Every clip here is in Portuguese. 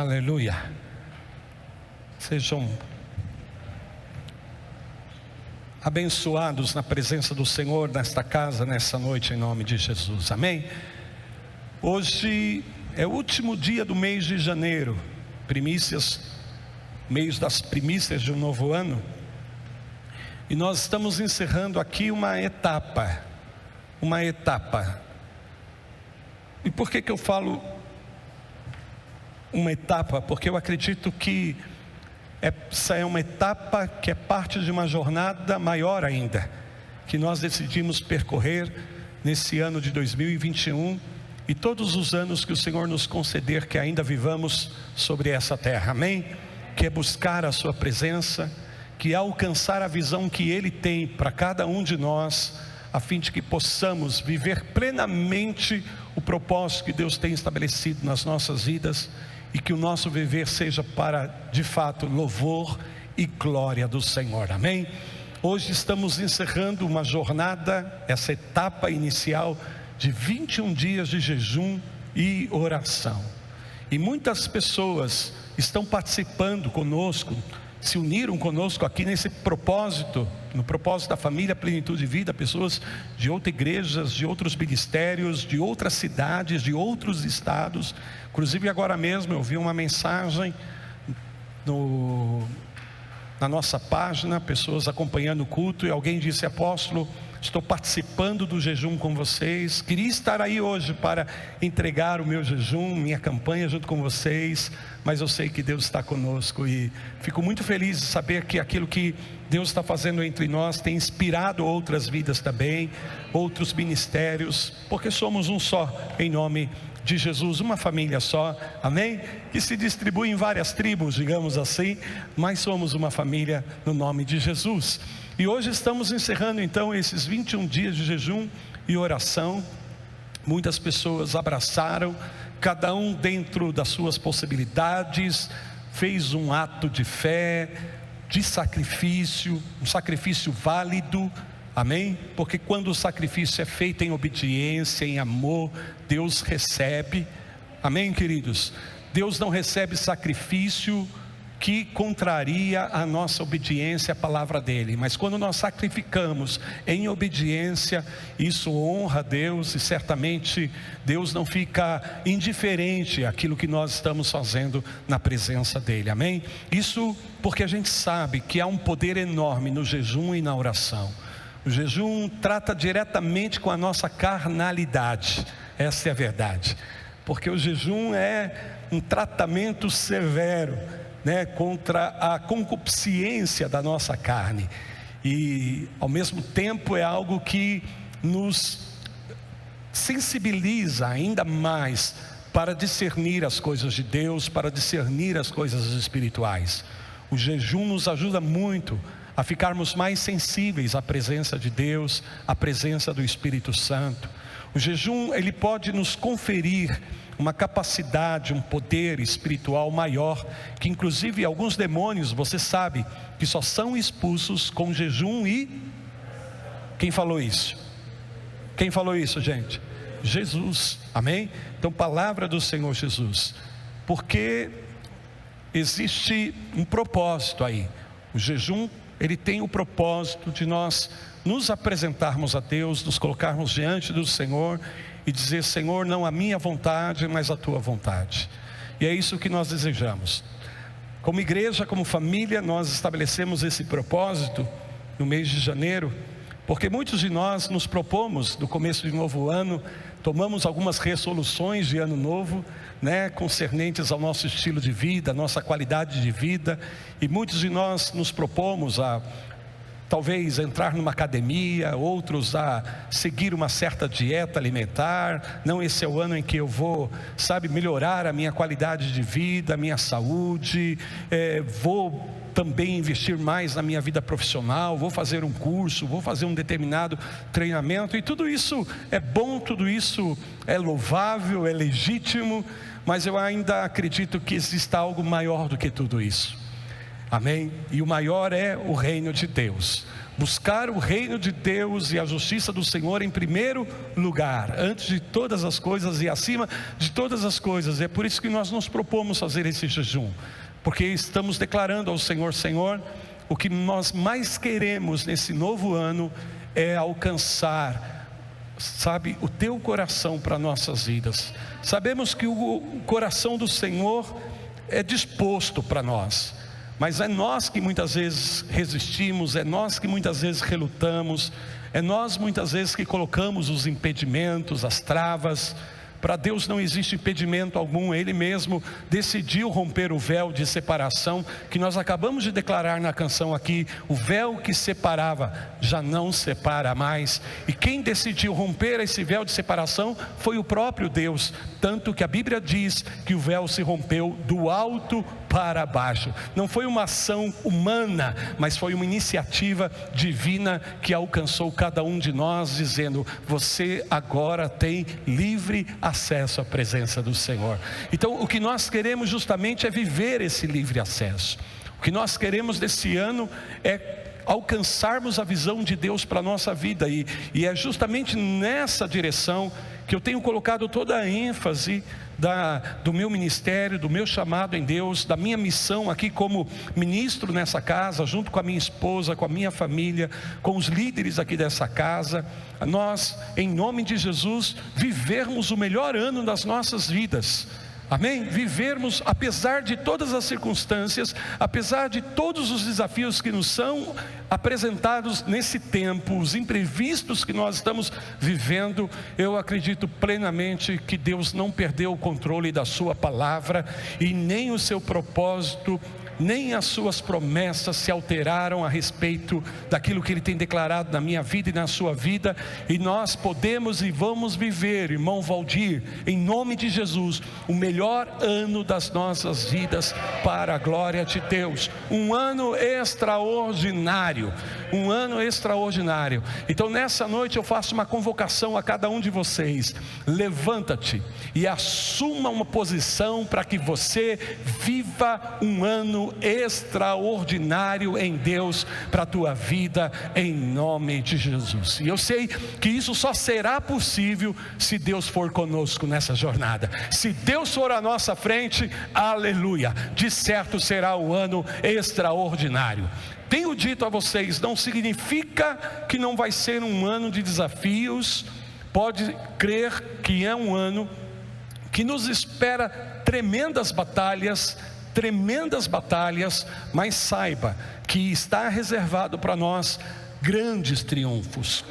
Aleluia. Sejam abençoados na presença do Senhor nesta casa, nessa noite, em nome de Jesus, amém? Hoje é o último dia do mês de janeiro, mês das primícias de um novo ano, e nós estamos encerrando aqui uma etapa. E por que eu falo uma etapa? Porque eu acredito que essa é uma etapa que é parte de uma jornada maior ainda, que nós decidimos percorrer nesse ano de 2021 e todos os anos que o Senhor nos conceder que ainda vivamos sobre essa terra, amém? Que é buscar a sua presença, que é alcançar a visão que Ele tem para cada um de nós, a fim de que possamos viver plenamente o propósito que Deus tem estabelecido nas nossas vidas, e que o nosso viver seja para, de fato, louvor e glória do Senhor, amém? Hoje estamos encerrando uma jornada, essa etapa inicial de 21 dias de jejum e oração, e muitas pessoas estão participando conosco, se uniram conosco aqui nesse propósito, no propósito da família Plenitude de Vida, pessoas de outras igrejas, de outros ministérios, de outras cidades, de outros estados. Inclusive agora mesmo eu vi uma mensagem na nossa página, pessoas acompanhando o culto, e alguém disse: apóstolo, estou participando do jejum com vocês, queria estar aí hoje para entregar o meu jejum, minha campanha junto com vocês, mas eu sei que Deus está conosco, e fico muito feliz de saber que aquilo que Deus está fazendo entre nós tem inspirado outras vidas também, outros ministérios, porque somos um só, em nome de Jesus, uma família só, amém? Que se distribui em várias tribos, digamos assim, mas somos uma família no nome de Jesus. E hoje estamos encerrando então esses 21 dias de jejum e oração. Muitas pessoas abraçaram, cada um dentro das suas possibilidades, fez um ato de fé, de sacrifício, um sacrifício válido, amém? Porque quando o sacrifício é feito em obediência, em amor, Deus recebe, amém, queridos? Deus não recebe sacrifício que contraria a nossa obediência à palavra dele, mas quando nós sacrificamos em obediência, isso honra a Deus, e certamente Deus não fica indiferente àquilo que nós estamos fazendo na presença dele, amém? Isso porque a gente sabe que há um poder enorme no jejum e na oração. O jejum trata diretamente com a nossa carnalidade, essa é a verdade, porque o jejum é um tratamento severo, contra a concupiscência da nossa carne, e ao mesmo tempo é algo que nos sensibiliza ainda mais para discernir as coisas de Deus, para discernir as coisas espirituais. O jejum nos ajuda muito a ficarmos mais sensíveis à presença de Deus, à presença do Espírito Santo. O jejum, ele pode nos conferir uma capacidade, um poder espiritual maior, que inclusive alguns demônios, você sabe, que só são expulsos com jejum e... Quem falou isso? Quem falou isso, gente? Jesus, amém? Então, palavra do Senhor Jesus, porque existe um propósito aí. O jejum, ele tem o propósito de nós nos apresentarmos a Deus, nos colocarmos diante do Senhor e dizer: Senhor, não a minha vontade, mas a tua vontade. E é isso que nós desejamos. Como igreja, como família, nós estabelecemos esse propósito no mês de janeiro, porque muitos de nós nos propomos, no começo de novo ano, tomamos algumas resoluções de ano novo, concernentes ao nosso estilo de vida, nossa qualidade de vida, e muitos de nós nos propomos a talvez entrar numa academia, outros a seguir uma certa dieta alimentar. Não, esse é o ano em que eu vou, melhorar a minha qualidade de vida, a minha saúde, vou também investir mais na minha vida profissional, vou fazer um curso, vou fazer um determinado treinamento, e tudo isso é bom, tudo isso é louvável, é legítimo, mas eu ainda acredito que exista algo maior do que tudo isso. Amém? E o maior é o reino de Deus. buscar o reino de Deus e a justiça do Senhor em primeiro lugar, antes de todas as coisas e acima de todas as coisas. É por isso que nós nos propomos fazer esse jejum, porque estamos declarando ao Senhor: Senhor, o que nós mais queremos nesse novo ano é alcançar, sabe, o teu coração para nossas vidas. Sabemos que o coração do Senhor é disposto para nós, mas é nós que muitas vezes resistimos, é nós que muitas vezes relutamos, é nós muitas vezes que colocamos os impedimentos, as travas. Para Deus não existe impedimento algum. Ele mesmo decidiu romper o véu de separação, que nós acabamos de declarar na canção aqui. O véu que separava já não separa mais, e quem decidiu romper esse véu de separação foi o próprio Deus. Tanto que a Bíblia diz que o véu se rompeu do alto para baixo. Não foi uma ação humana, mas foi uma iniciativa divina que alcançou cada um de nós, dizendo: você agora tem livre acesso à presença do Senhor. Então o que nós queremos justamente é viver esse livre acesso. O que nós queremos desse ano é alcançarmos a visão de Deus para a nossa vida, e é justamente nessa direção que eu tenho colocado toda a ênfase do meu ministério, do meu chamado em Deus, da minha missão aqui como ministro nessa casa, junto com a minha esposa, com a minha família, com os líderes aqui dessa casa. Nós, em nome de Jesus, vivermos o melhor ano das nossas vidas. Amém? Vivermos apesar de todas as circunstâncias, apesar de todos os desafios que nos são apresentados nesse tempo, os imprevistos que nós estamos vivendo. Eu acredito plenamente que Deus não perdeu o controle da sua palavra, e nem o seu propósito, nem as suas promessas se alteraram a respeito daquilo que Ele tem declarado na minha vida e na sua vida. E nós podemos e vamos viver, irmão Valdir, em nome de Jesus, o melhor ano das nossas vidas para a glória de Deus. Um ano extraordinário, um ano extraordinário. Então nessa noite eu faço uma convocação a cada um de vocês: levanta-te e assuma uma posição para que você viva um ano extraordinário em Deus para a tua vida, em nome de Jesus. E eu sei que isso só será possível se Deus for conosco nessa jornada. Se Deus for à nossa frente, aleluia, de certo será um ano extraordinário. Tenho dito a vocês, não significa que não vai ser um ano de desafios. Pode crer que é um ano que nos espera tremendas batalhas, mas saiba que está reservado para nós grandes triunfos,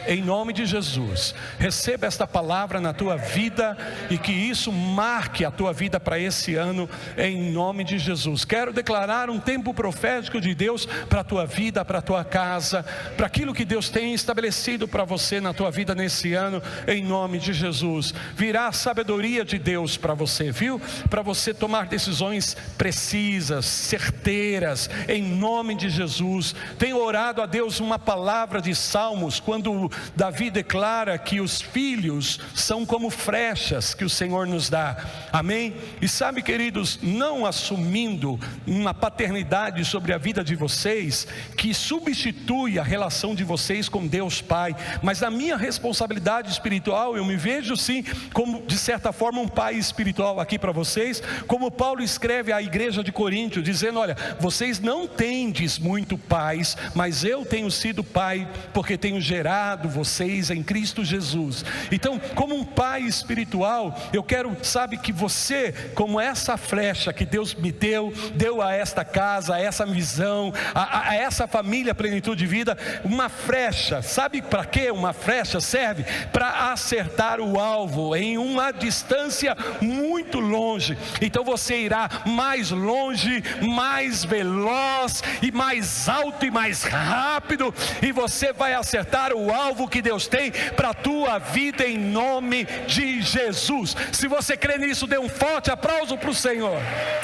em nome de Jesus. Receba esta palavra na tua vida, e que isso marque a tua vida para esse ano, em nome de Jesus. Quero declarar um tempo profético de Deus para a tua vida, para a tua casa, para aquilo que Deus tem estabelecido para você na tua vida nesse ano, em nome de Jesus. Virá a sabedoria de Deus para você, viu? Para você tomar decisões precisas, certeiras, em nome de Jesus. Tenho orado a Deus uma palavra de Salmos, quando Davi declara que os filhos são como flechas que o Senhor nos dá. Amém? E sabe, queridos, não assumindo uma paternidade sobre a vida de vocês que substitui a relação de vocês com Deus Pai, mas a minha responsabilidade espiritual, eu me vejo sim como, de certa forma, um pai espiritual aqui para vocês, como Paulo escreve à igreja de Corinto, dizendo: olha, vocês não tendes muito pais, mas eu tenho sido pai, porque tenho gerado vocês em Cristo Jesus. Então, como um pai espiritual, eu quero, sabe, que você, como essa flecha que Deus me deu a esta casa, a essa visão, a essa família Plenitude de Vida, uma flecha, sabe para quê? Uma flecha serve para acertar o alvo em uma distância muito longe. Então você irá mais longe, mais veloz e mais alto e mais rápido, e você vai acertar o alvo que Deus tem para a tua vida, em nome de Jesus. Se você crê nisso, dê um forte aplauso para o Senhor.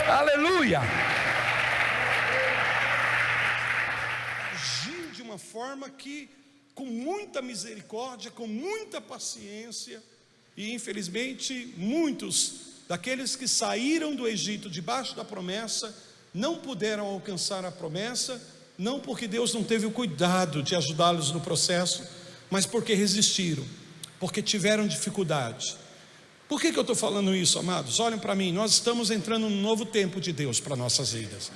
Aleluia. Agir de uma forma que, com muita misericórdia, com muita paciência, e infelizmente muitos daqueles que saíram do Egito debaixo da promessa não puderam alcançar a promessa, não porque Deus não teve o cuidado de ajudá-los no processo, mas porque resistiram, porque tiveram dificuldade. Por que eu estou falando isso, amados? Olhem para mim, nós estamos entrando num novo tempo de Deus para nossas vidas.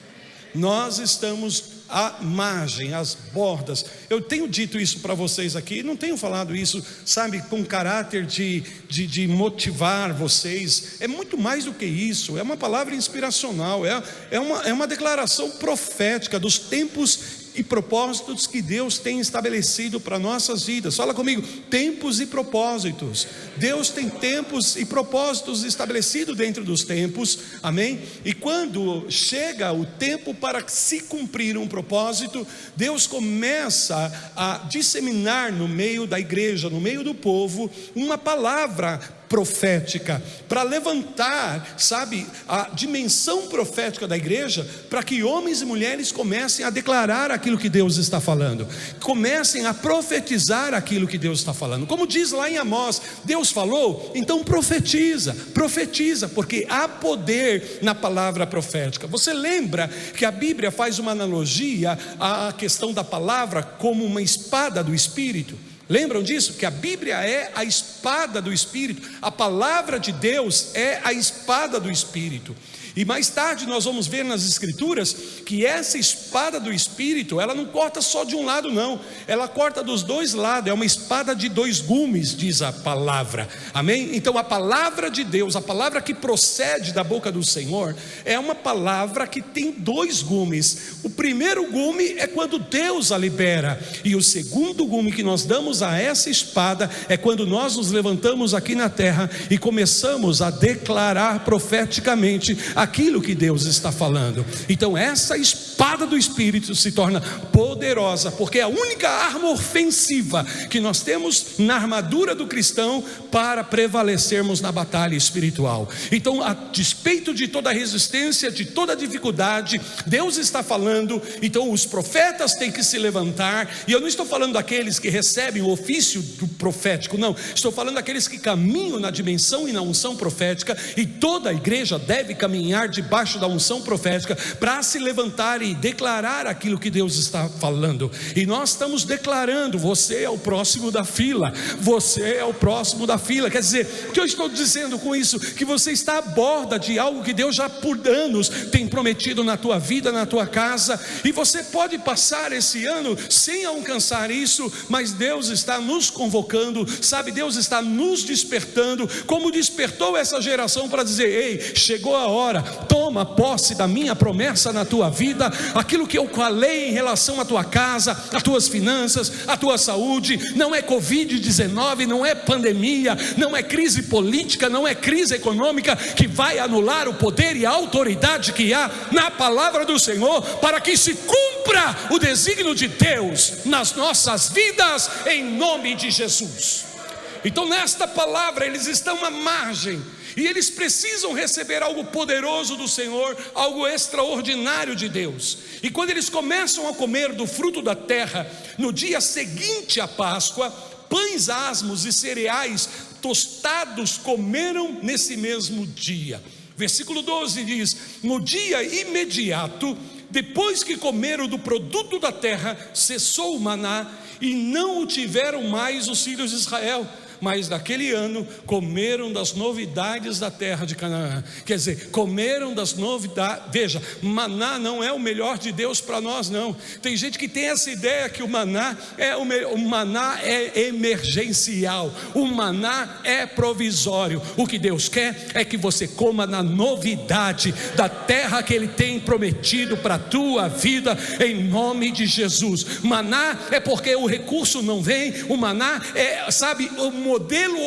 Nós estamos à margem, às bordas. Eu tenho dito isso para vocês aqui, não tenho falado isso, sabe, com caráter de motivar vocês. É muito mais do que isso, é uma palavra inspiracional, é uma declaração profética dos tempos e propósitos que Deus tem estabelecido para nossas vidas. Fala comigo, tempos e propósitos. Deus tem tempos e propósitos estabelecidos dentro dos tempos, amém? E quando chega o tempo para se cumprir um propósito, Deus começa a disseminar no meio da igreja, no meio do povo, uma palavra profética, para levantar, sabe, a dimensão profética da igreja, para que homens e mulheres comecem a declarar aquilo que Deus está falando, comecem a profetizar aquilo que Deus está falando. Como diz lá em Amós, Deus falou, então profetiza, porque há poder na palavra profética. Você lembra que a Bíblia faz uma analogia à questão da palavra como uma espada do Espírito? Lembram disso? Que a Bíblia é a espada do Espírito, a palavra de Deus é a espada do Espírito. E mais tarde nós vamos ver nas Escrituras que essa espada do Espírito, ela não corta só de um lado não, ela corta dos dois lados, é uma espada de dois gumes, diz a palavra, amém? Então a palavra de Deus, a palavra que procede da boca do Senhor, é uma palavra que tem dois gumes. O primeiro gume é quando Deus a libera, e o segundo gume que nós damos a essa espada é quando nós nos levantamos aqui na terra e começamos a declarar profeticamente aquilo que Deus está falando. Então essa espada do Espírito se torna poderosa, porque é a única arma ofensiva que nós temos na armadura do cristão para prevalecermos na batalha espiritual. Então, a despeito de toda resistência, de toda dificuldade, Deus está falando. Então os profetas têm que se levantar, e eu não estou falando daqueles que recebem o ofício do profético, não, estou falando daqueles que caminham na dimensão e na unção profética, e toda a igreja deve caminhar debaixo da unção profética para se levantar e declarar aquilo que Deus está falando. E nós estamos declarando: você é o próximo da fila, você é o próximo da fila. Quer dizer, o que eu estou dizendo com isso? Que você está à borda de algo que Deus já por anos tem prometido na tua vida, na tua casa, e você pode passar esse ano sem alcançar isso, mas Deus está nos convocando, sabe, Deus está nos despertando, como despertou essa geração para dizer: ei, chegou a hora, toma posse da minha promessa na tua vida, aquilo que eu falei em relação à tua casa, às tuas finanças, à tua saúde. Não é Covid-19, não é pandemia, não é crise política, não é crise econômica que vai anular o poder e a autoridade que há na palavra do Senhor, para que se cumpra o desígnio de Deus nas nossas vidas, em nome de Jesus. Então nesta palavra eles estão à margem, e eles precisam receber algo poderoso do Senhor, algo extraordinário de Deus. E quando eles começam a comer do fruto da terra, no dia seguinte à Páscoa, pães asmos e cereais tostados comeram nesse mesmo dia. Versículo 12 diz: no dia imediato, depois que comeram do produto da terra, cessou o maná, e não o tiveram mais os filhos de Israel. Mas naquele ano comeram das novidades da terra de Canaã. Quer dizer, comeram das novidades. Veja, maná não é o melhor de Deus para nós, não. Tem gente que tem essa ideia que o maná é emergencial, o maná é provisório. O que Deus quer é que você coma na novidade da terra que Ele tem prometido para a tua vida, em nome de Jesus. Maná é porque o recurso não vem. O maná é, sabe, o modelo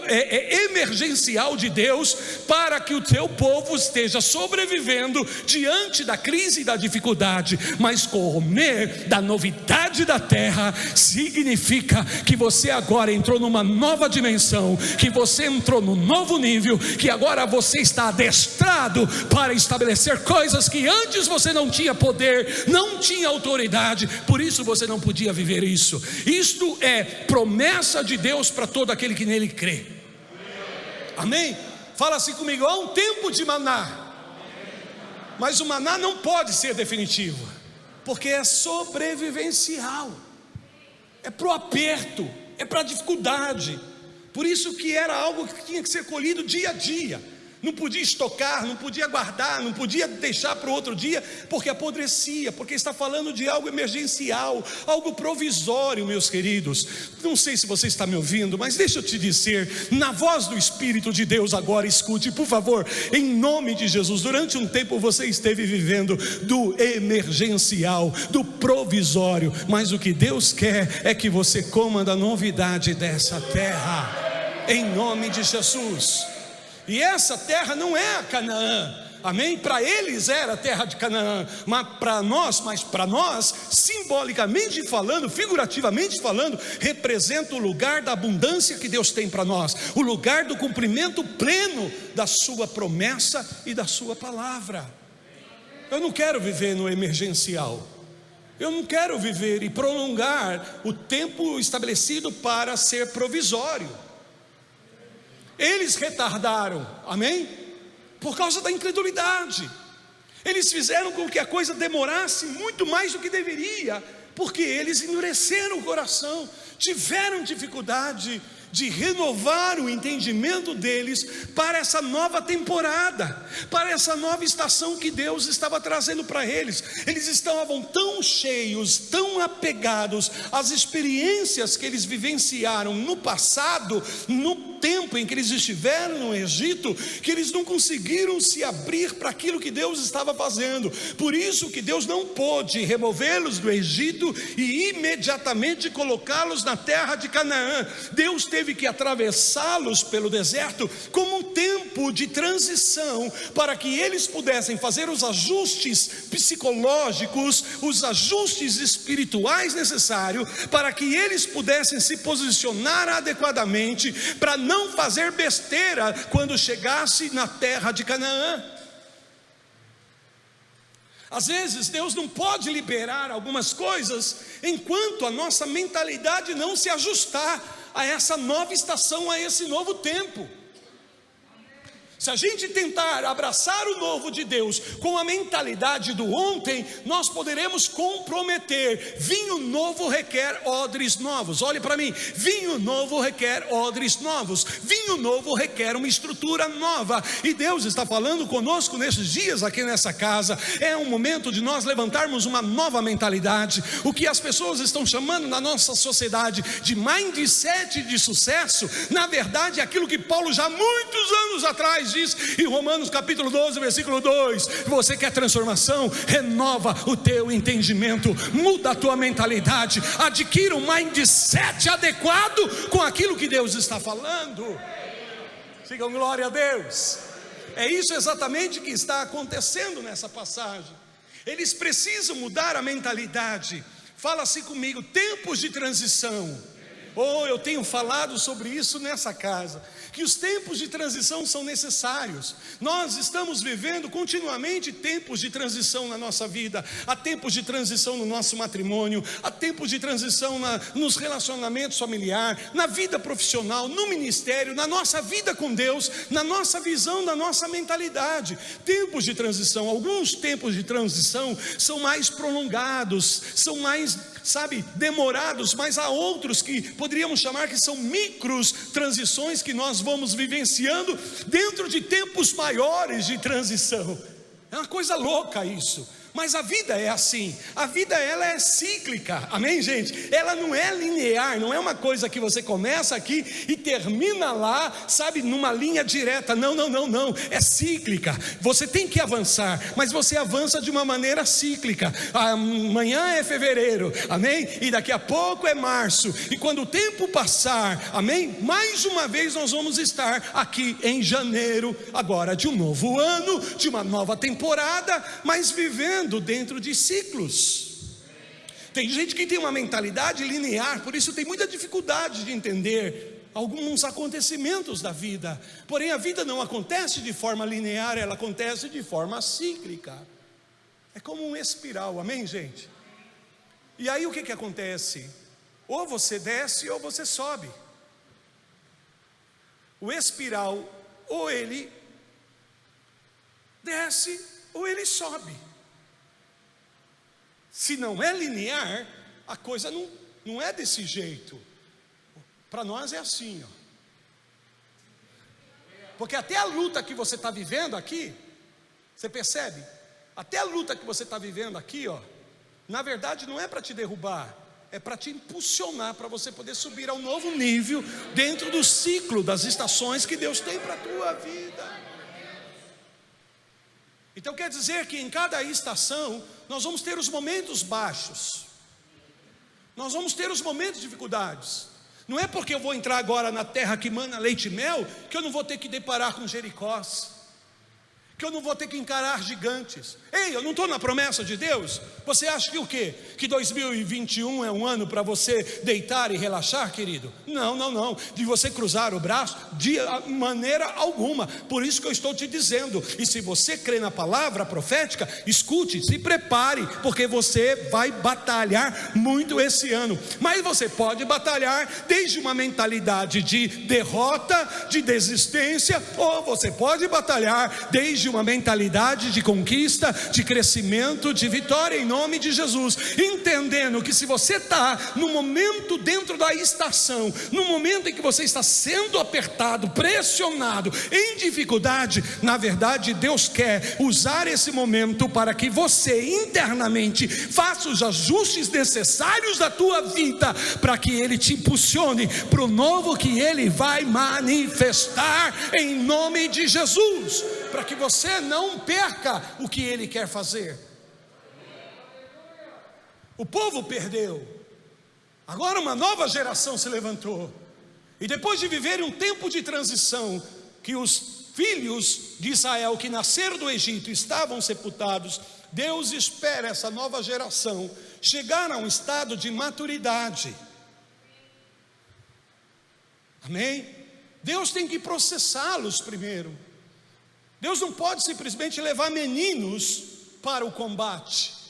emergencial de Deus para que o teu povo esteja sobrevivendo diante da crise e da dificuldade. Mas comer da novidade da terra significa que você agora entrou numa nova dimensão, que você entrou num novo nível, que agora você está adestrado para estabelecer coisas que antes você não tinha poder, não tinha autoridade, por isso você não podia viver isso. Isto é promessa de Deus para todo aquele que nele crê. Amém? Fala assim comigo: há um tempo de maná, mas o maná não pode ser definitivo. porque é sobrevivencial, é para o aperto, é para a dificuldade. Por isso que era algo que tinha que ser colhido dia a dia. Não podia estocar, não podia guardar, não podia deixar para o outro dia, porque apodrecia, porque está falando de algo emergencial, algo provisório, meus queridos. Não sei se você está me ouvindo, mas deixa eu te dizer, na voz do Espírito de Deus agora, escute, por favor, em nome de Jesus. Durante um tempo você esteve vivendo do emergencial, do provisório, mas o que Deus quer é que você coma da novidade dessa terra, em nome de Jesus. E essa terra não é a Canaã, amém? Para eles era a terra de Canaã, mas para nós, simbolicamente falando, figurativamente falando, representa o lugar da abundância que Deus tem para nós, o lugar do cumprimento pleno da sua promessa e da sua palavra. Eu não quero viver no emergencial, eu não quero viver e prolongar o tempo estabelecido para ser provisório. Eles retardaram, amém? Por causa da incredulidade. Eles fizeram com que a coisa demorasse muito mais do que deveria, porque eles endureceram o coração, tiveram dificuldade de renovar o entendimento deles para essa nova temporada, para essa nova estação que Deus estava trazendo para eles. Eles estavam tão cheios, tão apegados às experiências que eles vivenciaram no passado, no tempo em que eles estiveram no Egito, que eles não conseguiram se abrir para aquilo que Deus estava fazendo. Por isso que Deus não pôde removê-los do Egito e imediatamente colocá-los na terra de Canaã. Deus teve que atravessá-los pelo deserto como um tempo de transição, para que eles pudessem fazer os ajustes psicológicos, os ajustes espirituais necessários, para que eles pudessem se posicionar adequadamente, para não fazer besteira quando chegasse na terra de Canaã. Às vezes Deus não pode liberar algumas coisas enquanto a nossa mentalidade não se ajustar a essa nova estação, a esse novo tempo. Se a gente tentar abraçar o novo de Deus com a mentalidade do ontem, nós poderemos comprometer. Vinho novo requer odres novos. Olhe para mim, vinho novo requer odres novos. Vinho novo requer uma estrutura nova. E Deus está falando conosco nesses dias aqui nessa casa. É um momento de nós levantarmos uma nova mentalidade. O que as pessoas estão chamando na nossa sociedade de mindset de sucesso, na verdade é aquilo que Paulo já há muitos anos atrás diz em Romanos capítulo 12, versículo 2: você quer transformação? Renova o teu entendimento, muda a tua mentalidade, adquira um mindset adequado com aquilo que Deus está falando. Digam glória a Deus. É isso exatamente que está acontecendo nessa passagem. Eles precisam mudar a mentalidade. Fala-se comigo, tempos de transição. Eu tenho falado sobre isso nessa casa, que os tempos de transição são necessários. Nós estamos vivendo continuamente tempos de transição na nossa vida. Há tempos de transição no nosso matrimônio, há tempos de transição nos relacionamentos familiares, na vida profissional, no ministério, na nossa vida com Deus, na nossa visão, na nossa mentalidade. Tempos de transição, alguns tempos de transição são mais prolongados, são mais, demorados, mas há outros que poderíamos chamar que são micros transições que nós vamos vivenciando dentro de tempos maiores de transição. É uma coisa louca isso. Mas a vida é assim, a vida ela é cíclica, amém gente? Ela não é linear, não é uma coisa que você começa aqui e termina lá, numa linha direta, não, é cíclica. Você tem que avançar, mas você avança de uma maneira cíclica. Amanhã é fevereiro, amém? E daqui a pouco é março, e quando o tempo passar, amém? Mais uma vez nós vamos estar aqui em janeiro, agora de um novo ano, de uma nova temporada, mas vivendo dentro de ciclos. Tem gente que tem uma mentalidade linear, por isso tem muita dificuldade de entender alguns acontecimentos da vida. Porém a vida não acontece de forma linear, ela acontece de forma cíclica. É como um espiral, amém gente? E aí o que acontece? Ou você desce ou você sobe. O espiral, ou ele desce ou ele sobe. Se não é linear, a coisa não é desse jeito. Para nós é assim, ó. Porque até a luta que você está vivendo aqui, você percebe? Até a luta que você está vivendo aqui, ó, na verdade não é para te derrubar, é para te impulsionar, para você poder subir ao novo nível dentro do ciclo das estações que Deus tem para a tua vida. Então quer dizer que em cada estação nós vamos ter os momentos baixos, nós vamos ter os momentos de dificuldades. Não é porque eu vou entrar agora na terra que mana leite e mel que eu não vou ter que deparar com Jericós, que eu não vou ter que encarar gigantes. Ei, eu não estou na promessa de Deus? Você acha que o quê? Que 2021 é um ano para você deitar e relaxar, querido? Não, de você cruzar o braço, de maneira alguma. Por isso que eu estou te dizendo, e se você crê na palavra profética, escute, se prepare, porque você vai batalhar muito esse ano. Mas você pode batalhar desde uma mentalidade de derrota, de desistência, ou você pode batalhar desde uma mentalidade de conquista, de crescimento, de vitória em nome de Jesus, entendendo que se você está no momento dentro da estação, no momento em que você está sendo apertado, pressionado, em dificuldade, na verdade Deus quer usar esse momento para que você internamente faça os ajustes necessários da tua vida, para que Ele te impulsione para o novo que Ele vai manifestar em nome de Jesus, para que você não perca o que Ele quer fazer. O povo perdeu, agora uma nova geração se levantou, e depois de viver um tempo de transição, que os filhos de Israel que nasceram do Egito estavam sepultados, Deus espera essa nova geração chegar a um estado de maturidade. Amém? Deus tem que processá-los primeiro. Deus não pode simplesmente levar meninos para o combate.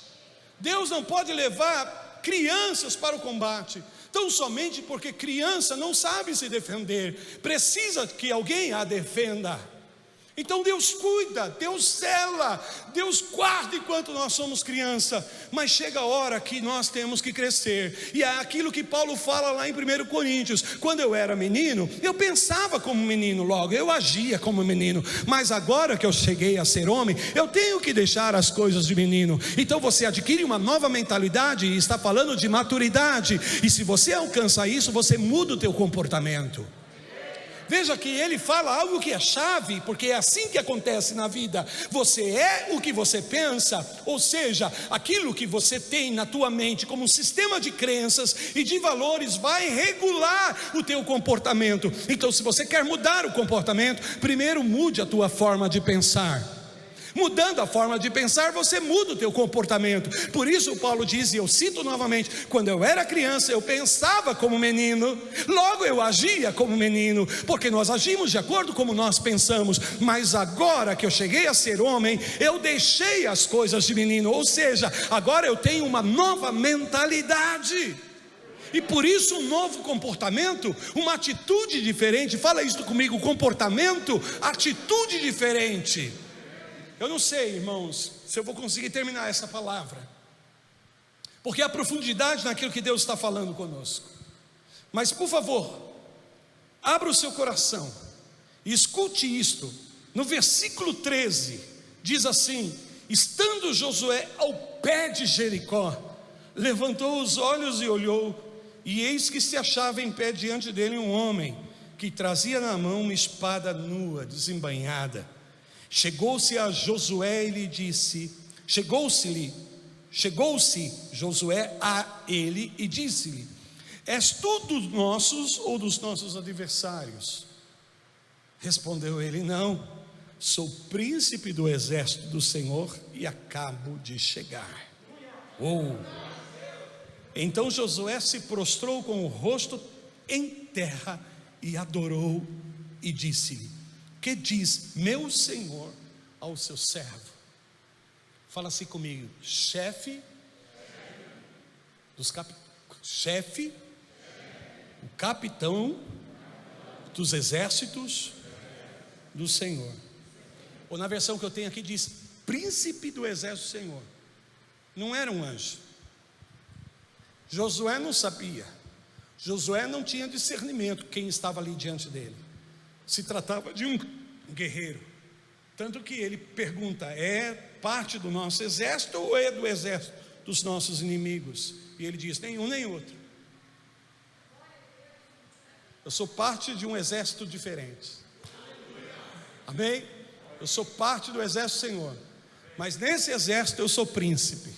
Deus não pode levar crianças para o combate, tão somente porque criança não sabe se defender, precisa que alguém a defenda. Então Deus cuida, Deus zela, Deus guarda enquanto nós somos criança, mas chega a hora que nós temos que crescer, e é aquilo que Paulo fala lá em 1 Coríntios, quando eu era menino, eu pensava como menino logo, eu agia como menino, mas agora que eu cheguei a ser homem, eu tenho que deixar as coisas de menino. Então você adquire uma nova mentalidade, e está falando de maturidade, e se você alcança isso, você muda o teu comportamento. Veja que ele fala algo que é chave, porque é assim que acontece na vida. Você é o que você pensa, ou seja, aquilo que você tem na tua mente como um sistema de crenças e de valores vai regular o teu comportamento. Então, se você quer mudar o comportamento, primeiro mude a tua forma de pensar. Mudando a forma de pensar, você muda o teu comportamento. Por isso Paulo diz, e eu cito novamente, quando eu era criança eu pensava como menino, logo eu agia como menino, porque nós agimos de acordo como nós pensamos. Mas agora que eu cheguei a ser homem, eu deixei as coisas de menino, ou seja, agora eu tenho uma nova mentalidade. E por isso um novo comportamento, uma atitude diferente. Fala isso comigo, comportamento, atitude diferente. Eu não sei, irmãos, se eu vou conseguir terminar essa palavra, porque há profundidade naquilo que Deus está falando conosco. Mas por favor, abra o seu coração e escute isto. No versículo 13, diz assim: estando Josué ao pé de Jericó, levantou os olhos e olhou, e eis que se achava em pé diante dele um homem, que trazia na mão uma espada nua, desembainhada. Chegou-se a Josué e lhe disse, chegou-se Josué a ele e disse-lhe: és tu dos nossos ou dos nossos adversários? Respondeu ele: não, sou príncipe do exército do Senhor e acabo de chegar. Então Josué se prostrou com o rosto em terra e adorou e disse-lhe: que diz meu senhor ao seu servo? Fala assim comigo: chefe, o capitão dos exércitos do Senhor. Ou na versão que eu tenho aqui diz príncipe do exército do Senhor. Não era um anjo, Josué não sabia, Josué não tinha discernimento quem estava ali diante dele. Se tratava de um guerreiro, tanto que ele pergunta: é parte do nosso exército ou é do exército dos nossos inimigos? E ele diz: nenhum nem outro. Eu sou parte de um exército diferente. Amém? Eu sou parte do exército do Senhor, mas nesse exército eu sou príncipe,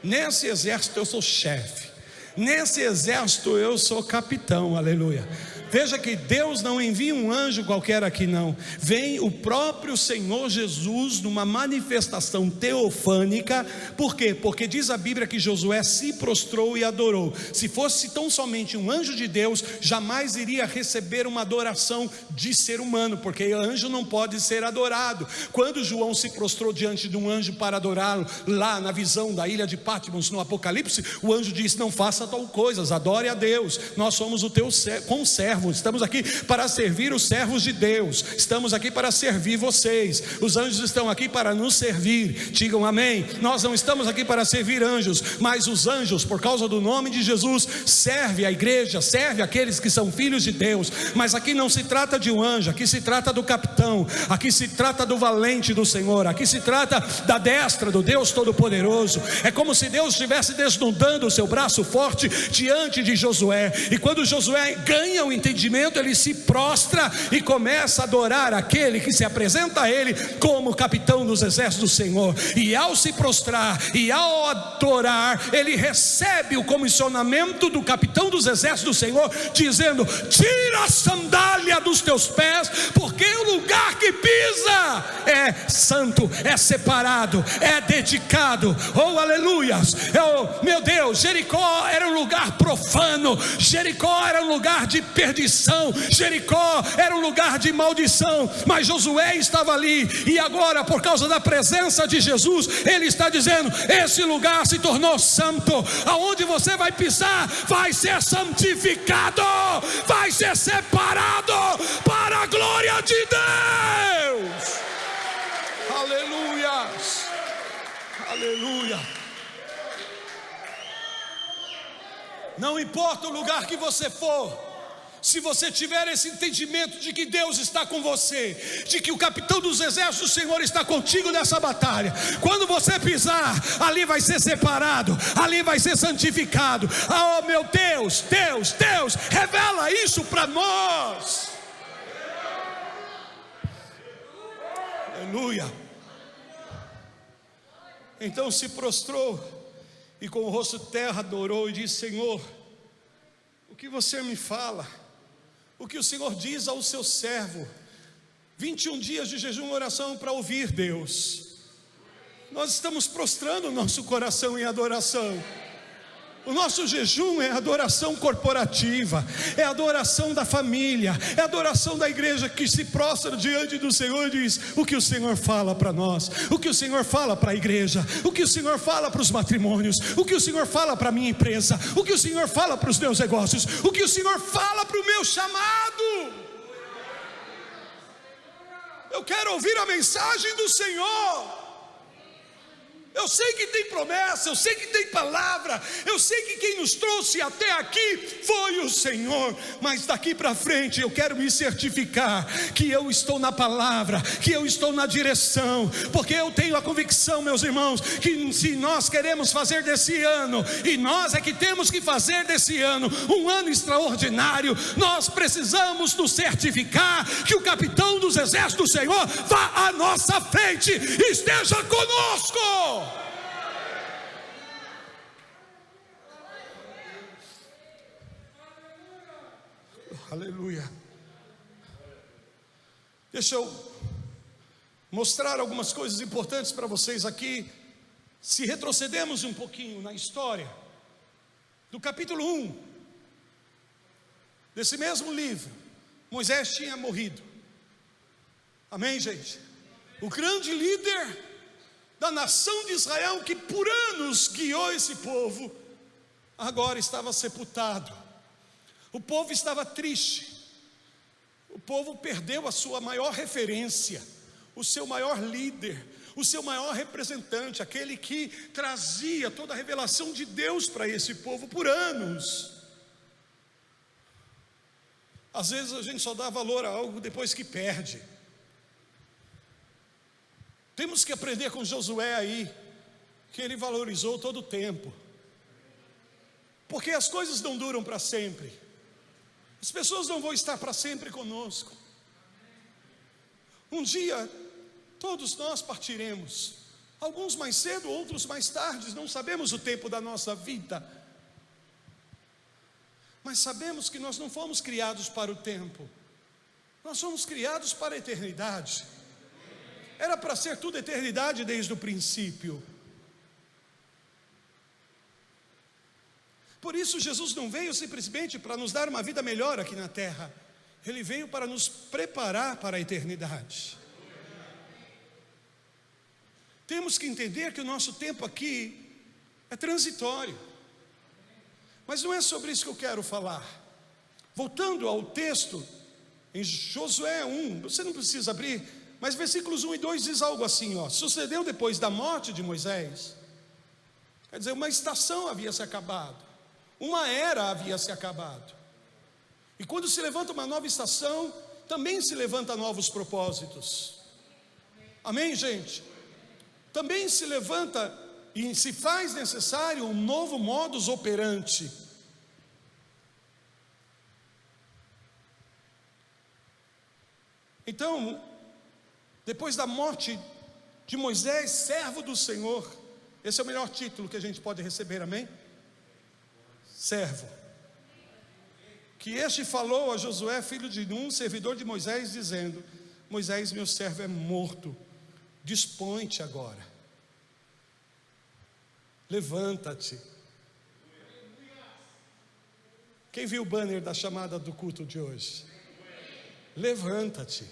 nesse exército eu sou chefe, nesse exército eu sou capitão. Aleluia. Veja que Deus não envia um anjo qualquer aqui não, vem o próprio Senhor Jesus numa manifestação teofânica. Por quê? Porque diz a Bíblia que Josué se prostrou e adorou. Se fosse tão somente um anjo de Deus, jamais iria receber uma adoração de ser humano, porque anjo não pode ser adorado. Quando João se prostrou diante de um anjo para adorá-lo, lá na visão da ilha de Patmos no Apocalipse, o anjo disse: não faça tal coisa, adore a Deus, nós somos o teu conservo. Estamos aqui para servir os servos de Deus, estamos aqui para servir vocês. Os anjos estão aqui para nos servir, digam amém. Nós não estamos aqui para servir anjos, mas os anjos, por causa do nome de Jesus, serve a igreja, serve aqueles que são filhos de Deus. Mas aqui não se trata de um anjo, aqui se trata do capitão, aqui se trata do valente do Senhor, aqui se trata da destra do Deus Todo-Poderoso. É como se Deus estivesse desnudando o seu braço forte diante de Josué, e quando Josué ganha o entendimento, ele se prostra e começa a adorar aquele que se apresenta a ele como capitão dos exércitos do Senhor. E ao se prostrar e ao adorar, ele recebe o comissionamento do capitão dos exércitos do Senhor, dizendo: tira a sandália dos teus pés, porque o lugar que pisa é santo, é separado, é dedicado. Oh, aleluias! Oh, meu Deus, Jericó era um lugar profano, Jericó era um lugar de perdição, Jericó era um lugar de maldição, mas Josué estava ali, e agora, por causa da presença de Jesus, ele está dizendo: esse lugar se tornou santo, aonde você vai pisar vai ser santificado, vai ser separado para a glória de Deus. Aleluia, aleluia. Não importa o lugar que você for, se você tiver esse entendimento de que Deus está com você, de que o capitão dos exércitos do Senhor está contigo nessa batalha, quando você pisar, ali vai ser separado, ali vai ser santificado. Oh meu Deus, Deus, Deus, revela isso para nós. Aleluia. Então se prostrou e com o rosto terra adorou e disse: Senhor, o que você me fala? O que o Senhor diz ao seu servo? 21 dias de jejum e oração para ouvir Deus. Nós estamos prostrando o nosso coração em adoração. O nosso jejum é adoração corporativa, é adoração da família, é adoração da igreja que se prostra diante do Senhor e diz: o que o Senhor fala para nós, o que o Senhor fala para a igreja, o que o Senhor fala para os matrimônios, o que o Senhor fala para a minha empresa, o que o Senhor fala para os meus negócios, o que o Senhor fala para o meu chamado. Eu quero ouvir a mensagem do Senhor. Eu sei que tem promessa, eu sei que tem palavra, eu sei que quem nos trouxe até aqui foi o Senhor, mas daqui para frente eu quero me certificar que eu estou na palavra, que eu estou na direção, porque eu tenho a convicção, meus irmãos, que se nós queremos fazer desse ano, e nós é que temos que fazer desse ano um ano extraordinário, nós precisamos nos certificar que o capitão dos exércitos do Senhor vá à nossa frente e esteja conosco. Aleluia. Deixa eu mostrar algumas coisas importantes para vocês aqui. Se retrocedemos um pouquinho na história do capítulo 1 desse mesmo livro, Moisés tinha morrido. Amém, gente? O grande líder da nação de Israel, que por anos guiou esse povo, agora estava sepultado. O povo estava triste, o povo perdeu a sua maior referência, o seu maior líder, o seu maior representante, aquele que trazia toda a revelação de Deus para esse povo por anos. Às vezes a gente só dá valor a algo depois que perde. Temos que aprender com Josué aí, que ele valorizou todo o tempo, porque as coisas não duram para sempre, as pessoas não vão estar para sempre conosco. Um dia todos nós partiremos, alguns mais cedo, outros mais tarde, não sabemos o tempo da nossa vida, mas sabemos que nós não fomos criados para o tempo, nós fomos criados para a eternidade. Era para ser tudo eternidade desde o princípio. Por isso Jesus não veio simplesmente para nos dar uma vida melhor aqui na terra, Ele veio para nos preparar para a eternidade. Temos que entender que o nosso tempo aqui é transitório, mas não é sobre isso que eu quero falar. Voltando ao texto, em Josué 1, você não precisa abrir, mas versículos 1 e 2 diz algo assim, ó: sucedeu depois da morte de Moisés, quer dizer, uma estação havia se acabado, uma era havia se acabado, e quando se levanta uma nova estação, também se levanta novos propósitos. Amém, gente? Também se levanta e se faz necessário um novo modus operandi. Então, depois da morte de Moisés, servo do Senhor, esse é o melhor título que a gente pode receber, amém? Servo. Que este falou a Josué, filho de Nun, servidor de Moisés, dizendo: Moisés, meu servo, é morto, dispõe-te agora, levanta-te. Quem viu o banner da chamada do culto de hoje? Levanta-te,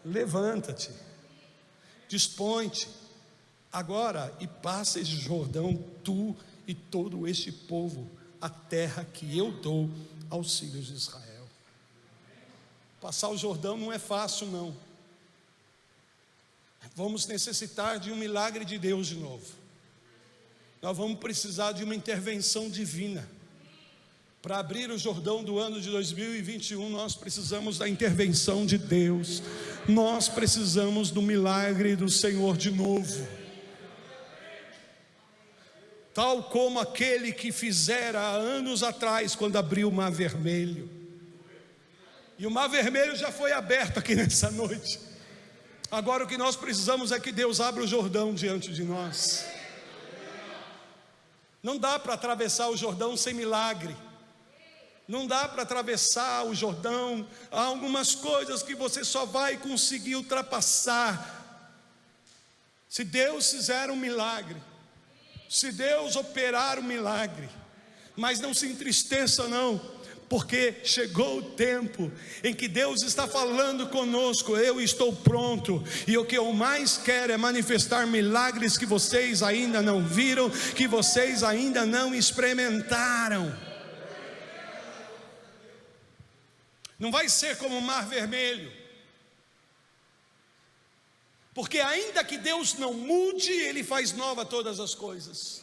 levanta-te, dispõe-te agora e passa esse Jordão, tu e todo este povo, a terra que eu dou aos filhos de Israel. Passar o Jordão não é fácil, não. Vamos necessitar de um milagre de Deus de novo. Nós vamos precisar de uma intervenção divina. Para abrir o Jordão do ano de 2021, nós precisamos da intervenção de Deus. Nós precisamos do milagre do Senhor de novo. Tal como aquele que fizera há anos atrás, quando abriu o Mar Vermelho. E o Mar Vermelho já foi aberto aqui nessa noite. Agora o que nós precisamos é que Deus abra o Jordão diante de nós. Não dá para atravessar o Jordão sem milagre. Não dá para atravessar o Jordão. Há algumas coisas que você só vai conseguir ultrapassar se Deus fizer um milagre, se Deus operar um milagre. Mas não se entristeça não, porque chegou o tempo em que Deus está falando conosco: eu estou pronto, e o que eu mais quero é manifestar milagres que vocês ainda não viram, que vocês ainda não experimentaram. Não vai ser como o Mar Vermelho, porque ainda que Deus não mude, Ele faz nova todas as coisas.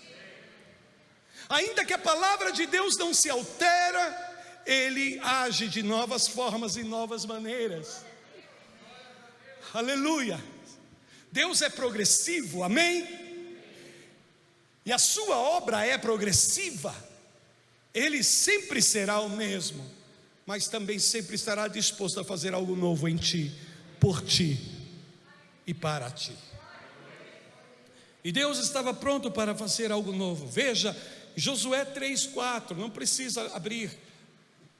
Ainda que a palavra de Deus não se altera, Ele age de novas formas e novas maneiras. Aleluia. Deus é progressivo, amém? E a sua obra é progressiva. Ele sempre será o mesmo, mas também sempre estará disposto a fazer algo novo em ti, por ti e para ti. E Deus estava pronto para fazer algo novo. Veja, Josué 3:4, não precisa abrir,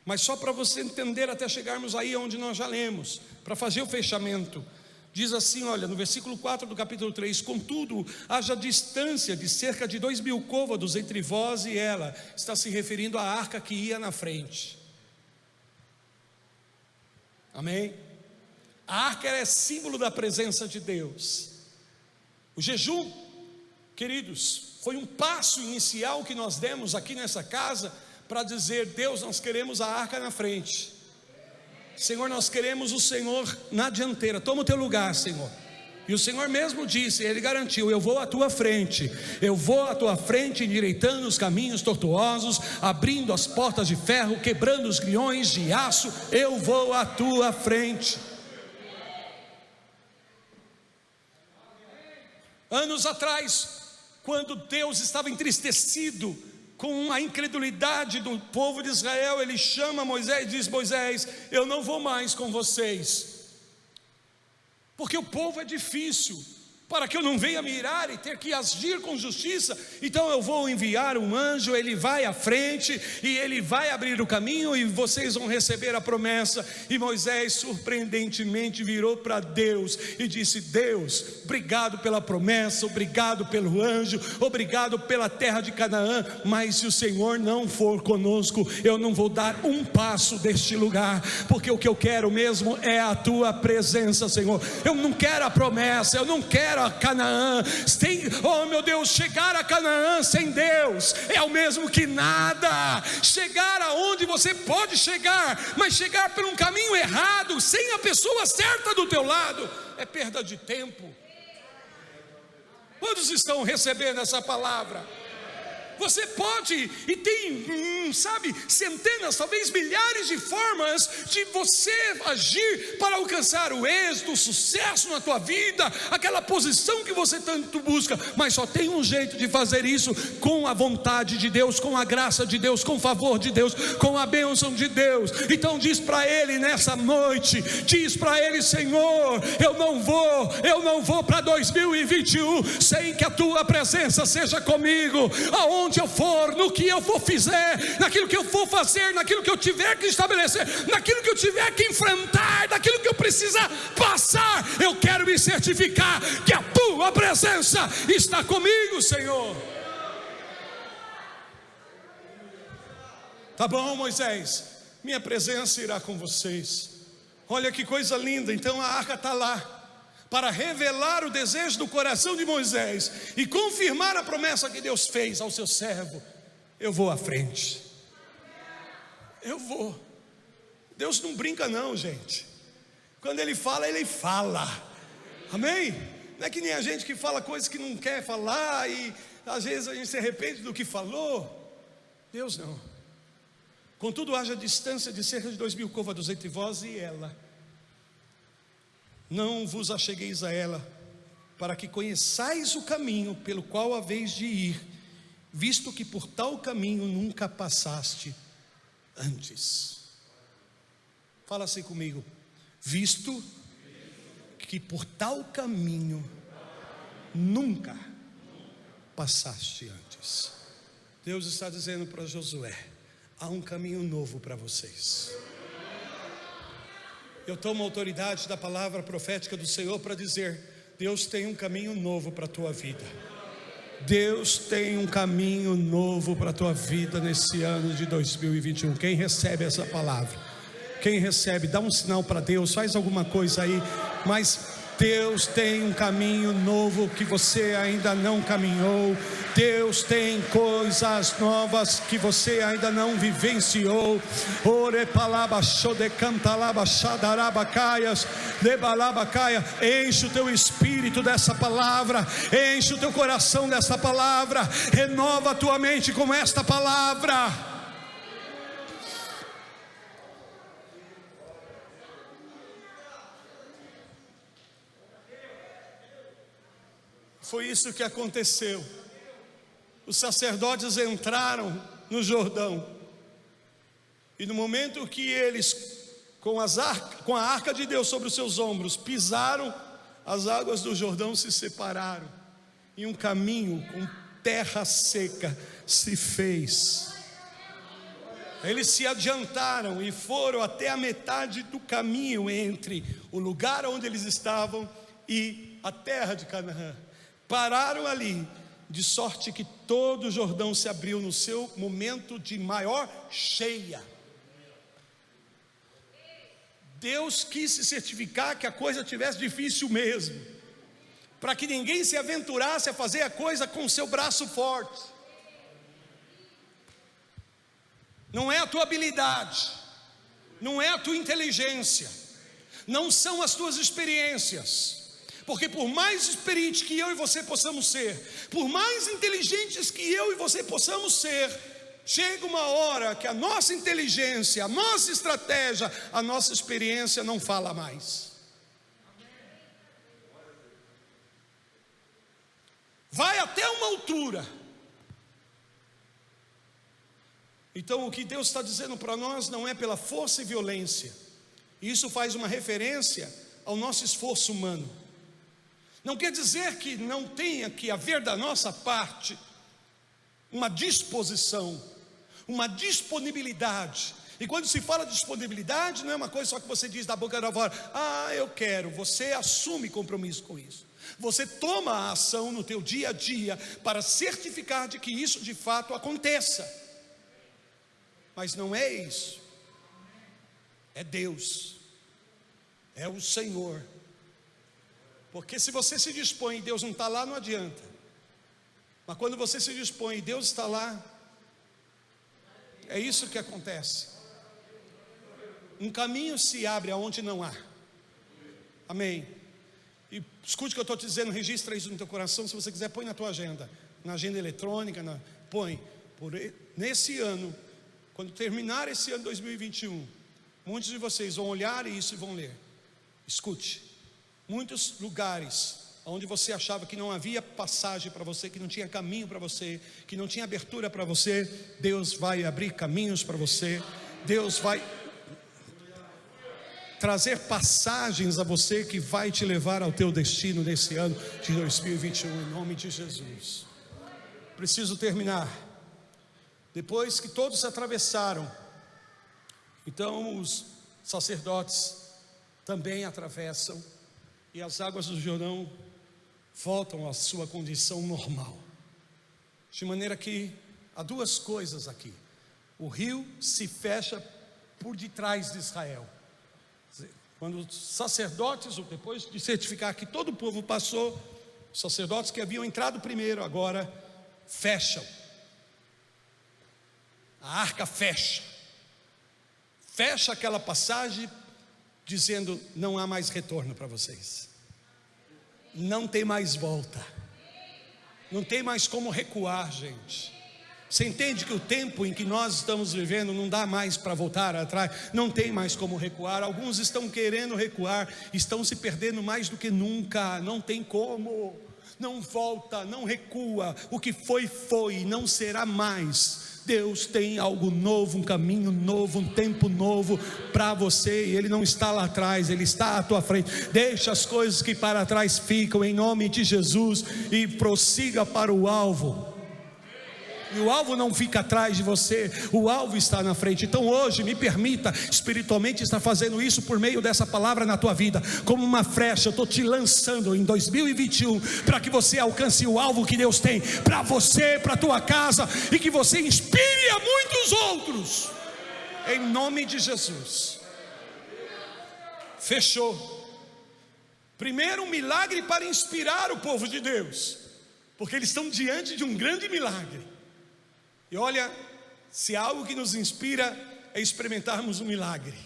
mas só para você entender até chegarmos aí onde nós já lemos, para fazer o fechamento. Diz assim, olha, no versículo 4 do capítulo 3: contudo, haja distância de cerca de 2.000 côvados entre vós e ela. Está se referindo à arca que ia na frente. Amém? A arca é símbolo da presença de Deus. O jejum, queridos, foi um passo inicial que nós demos aqui nessa casa para dizer: Deus, nós queremos a arca na frente. Senhor, nós queremos o Senhor na dianteira. Toma o teu lugar, Senhor. E o Senhor mesmo disse, Ele garantiu: eu vou à tua frente, eu vou à tua frente, endireitando os caminhos tortuosos, abrindo as portas de ferro, quebrando os grilhões de aço, eu vou à tua frente. Anos atrás, quando Deus estava entristecido com a incredulidade do povo de Israel, Ele chama Moisés e diz: Moisés, eu não vou mais com vocês, porque o povo é difícil, para que eu não venha me irar e ter que agir com justiça, então eu vou enviar um anjo, ele vai à frente, e ele vai abrir o caminho, e vocês vão receber a promessa. E Moisés surpreendentemente virou para Deus e disse: Deus, obrigado pela promessa, obrigado pelo anjo, obrigado pela terra de Canaã, mas se o Senhor não for conosco, eu não vou dar um passo deste lugar, porque o que eu quero mesmo é a tua presença, Senhor. Eu não quero a promessa, eu não quero a Canaã. Oh meu Deus, chegar a Canaã sem Deus é o mesmo que nada. Chegar aonde você pode chegar, mas chegar por um caminho errado, sem a pessoa certa do teu lado, é perda de tempo. Quantos estão recebendo essa palavra? Você pode, e tem, centenas, talvez milhares de formas de você agir para alcançar o êxito, o sucesso na tua vida, aquela posição que você tanto busca, mas só tem um jeito de fazer isso: com a vontade de Deus, com a graça de Deus, com o favor de Deus, com a bênção de Deus. Então diz para Ele nessa noite, diz para Ele: Senhor, eu não vou para 2021 sem que a tua presença seja comigo. Aonde eu for, no que eu for fizer, naquilo que eu for fazer, naquilo que eu tiver que estabelecer, naquilo que eu tiver que enfrentar, naquilo que eu precisar passar, eu quero me certificar que a tua presença está comigo, Senhor. Tá bom, Moisés, minha presença irá com vocês. Olha que coisa linda. Então a arca está lá para revelar o desejo do coração de Moisés e confirmar a promessa que Deus fez ao seu servo: eu vou à frente, eu vou. Deus não brinca não, gente. Quando Ele fala, Ele fala. Amém? Não é que nem a gente que fala coisas que não quer falar, e às vezes a gente se arrepende do que falou. Deus não. Contudo, haja distância de cerca de 2000 côvados entre vós e ela. Não vos achegueis a ela, para que conheçais o caminho pelo qual haveis de ir, visto que por tal caminho nunca passaste antes. Fala assim comigo: visto que por tal caminho nunca passaste antes. Deus está dizendo para Josué: há um caminho novo para vocês. Eu tomo a autoridade da palavra profética do Senhor para dizer: Deus tem um caminho novo para a tua vida. Deus tem um caminho novo para a tua vida nesse ano de 2021. Quem recebe essa palavra? Quem recebe, dá um sinal para Deus, faz alguma coisa aí. Mas Deus tem um caminho novo que você ainda não caminhou. Deus tem coisas novas que você ainda não vivenciou. Enche o teu espírito dessa palavra, enche o teu coração dessa palavra, renova a tua mente com esta palavra. Foi isso que aconteceu. Os sacerdotes entraram no Jordão, e no momento que eles, com a arca de Deus sobre os seus ombros, pisaram, as águas do Jordão se separaram, e um caminho com terra seca se fez. Eles se adiantaram e foram até a metade do caminho entre o lugar onde eles estavam e a terra de Canaã. Pararam ali, de sorte que todo o Jordão se abriu no seu momento de maior cheia. Deus quis se certificar que a coisa tivesse difícil mesmo, para que ninguém se aventurasse a fazer a coisa com o seu braço forte. Não é a tua habilidade, não é a tua inteligência, não são as tuas experiências, Porque por mais experiente que eu e você possamos ser, por mais inteligentes que eu e você possamos ser, chega uma hora que a nossa inteligência, a nossa estratégia, a nossa experiência não fala mais. Vai até uma altura. Então o que Deus está dizendo para nós não é pela força e violência. Isso faz uma referência ao nosso esforço humano. Não quer dizer que não tenha que haver da nossa parte uma disposição, uma disponibilidade. E quando se fala de disponibilidade, não é uma coisa só que você diz da boca para fora: ah, eu quero. Você assume compromisso com isso. Você toma a ação no teu dia a dia para certificar de que isso de fato aconteça. Mas não é isso. É Deus. É o Senhor. Porque se você se dispõe e Deus não está lá, não adianta. Mas quando você se dispõe e Deus está lá, é isso que acontece. Um caminho se abre aonde não há. Amém. E escute o que eu estou te dizendo, registra isso no teu coração. Se você quiser, põe na tua agenda, na agenda eletrônica, põe. Nesse ano, quando terminar esse ano 2021, muitos de vocês vão olhar isso e vão ler. Escute, muitos lugares onde você achava que não havia passagem para você, que não tinha caminho para você, que não tinha abertura para você, Deus vai abrir caminhos para você. Deus vai trazer passagens a você que vai te levar ao teu destino nesse ano de 2021, em nome de Jesus. Preciso terminar. Depois que todos se atravessaram, então os sacerdotes também atravessam, e as águas do Jordão voltam à sua condição normal. De maneira que há duas coisas aqui: o rio se fecha por detrás de Israel. Quando os sacerdotes, depois de certificar que todo o povo passou, os sacerdotes que haviam entrado primeiro agora fecham. A arca fecha aquela passagem, dizendo: não há mais retorno para vocês, não tem mais volta, não tem mais como recuar, gente. Você entende que o tempo em que nós estamos vivendo não dá mais para voltar atrás, não tem mais como recuar. Alguns estão querendo recuar, estão se perdendo mais do que nunca, não tem como, não volta, não recua. O que foi, não será mais. Deus tem algo novo, um caminho novo, um tempo novo para você, e Ele não está lá atrás, Ele está à tua frente. Deixa as coisas que para trás ficam, em nome de Jesus, e prossiga para o alvo. E o alvo não fica atrás de você, o alvo está na frente. Então hoje, me permita espiritualmente estar fazendo isso por meio dessa palavra na tua vida, como uma flecha. Eu estou te lançando em 2021 para que você alcance o alvo que Deus tem para você, para a tua casa, e que você inspire a muitos outros, em nome de Jesus. Fechou. Primeiro, um milagre para inspirar o povo de Deus, porque eles estão diante de um grande milagre. E olha, se há algo que nos inspira é experimentarmos um milagre.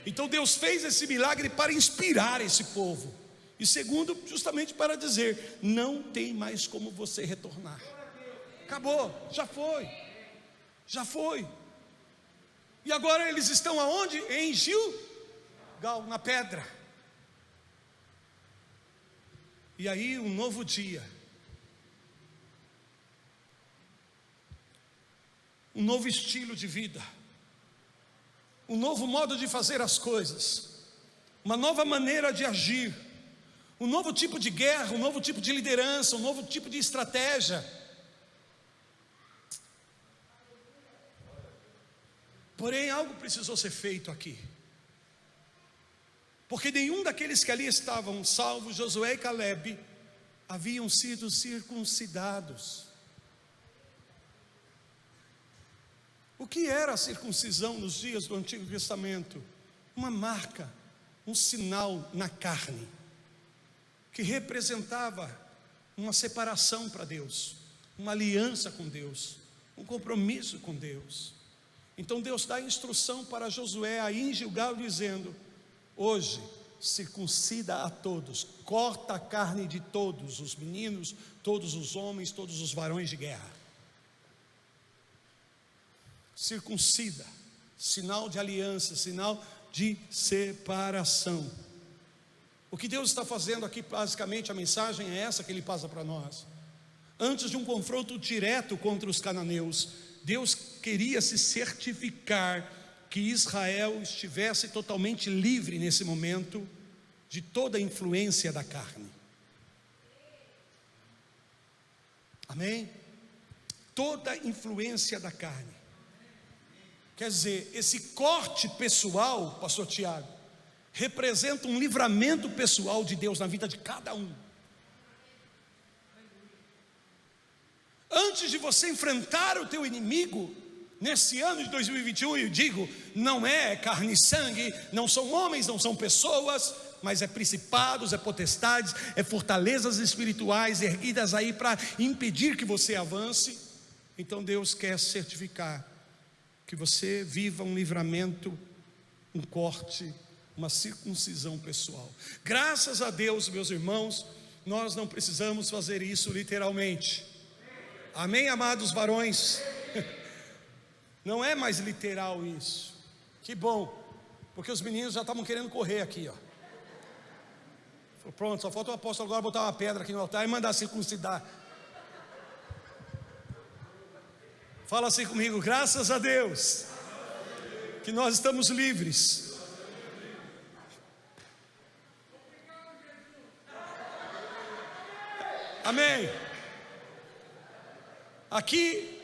Então Deus fez esse milagre para inspirar esse povo. E segundo, justamente para dizer: não tem mais como você retornar. Acabou, já foi. E agora eles estão aonde? Em Gilgal, na pedra. E aí um novo dia, um novo estilo de vida, um novo modo de fazer as coisas, uma nova maneira de agir, um novo tipo de guerra, um novo tipo de liderança, um novo tipo de estratégia. Porém, algo precisou ser feito aqui, porque nenhum daqueles que ali estavam, salvo Josué e Calebe, haviam sido circuncidados. O que era a circuncisão nos dias do Antigo Testamento? Uma marca, um sinal na carne, que representava uma separação para Deus, uma aliança com Deus, um compromisso com Deus. Então Deus dá instrução para Josué aí em Gilgal, dizendo: hoje circuncida a todos, corta a carne de todos os meninos, todos os homens, todos os varões de guerra. Circuncida, sinal de aliança, sinal de separação. O que Deus está fazendo aqui, basicamente, a mensagem é essa que Ele passa para nós. Antes de um confronto direto contra os cananeus, Deus queria se certificar que Israel estivesse totalmente livre nesse momento de toda a influência da carne. Amém? Toda a influência da carne. Quer dizer, esse corte pessoal, pastor Tiago, representa um livramento pessoal de Deus na vida de cada um. Antes de você enfrentar o teu inimigo, nesse ano de 2021, eu digo, não é carne e sangue, não são homens, não são pessoas, mas é principados, é potestades, é fortalezas espirituais erguidas aí para impedir que você avance. Então Deus quer certificar que você viva um livramento, um corte, uma circuncisão pessoal. Graças a Deus, meus irmãos, nós não precisamos fazer isso literalmente. Amém, amados varões? Não é mais literal isso. Que bom, porque os meninos já estavam querendo correr aqui, ó. Pronto, só falta o apóstolo agora botar uma pedra aqui no altar e mandar circuncidar. Fala assim comigo, graças a Deus que nós estamos livres. Amém. Aqui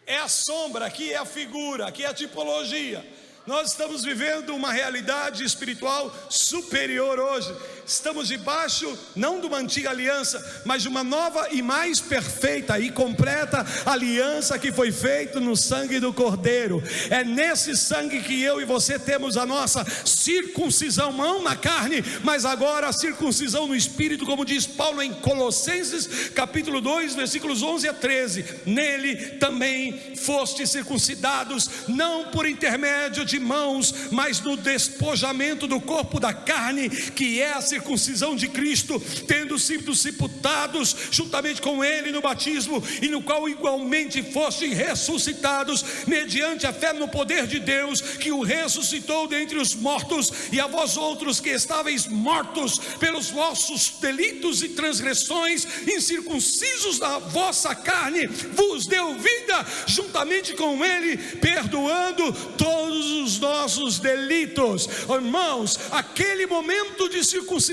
é a sombra, aqui é a figura, aqui é a tipologia. Nós estamos vivendo uma realidade espiritual superior hoje. Estamos debaixo, não de uma antiga aliança, mas de uma nova e mais perfeita e completa aliança que foi feita no sangue do Cordeiro. É nesse sangue que eu e você temos a nossa circuncisão, não na carne, mas agora a circuncisão no Espírito, como diz Paulo em Colossenses capítulo 2, versículos 11 a 13. Nele também fostes circuncidados, não por intermédio de mãos, mas no despojamento do corpo da carne, que é a circuncisão de Cristo, tendo sido sepultados juntamente com Ele no batismo, e no qual igualmente fostes ressuscitados, mediante a fé no poder de Deus, que o ressuscitou dentre os mortos, e a vós outros que estáveis mortos pelos vossos delitos e transgressões, incircuncisos da vossa carne, vos deu vida juntamente com Ele, perdoando todos os nossos delitos. Irmãos, aquele momento de circuncisão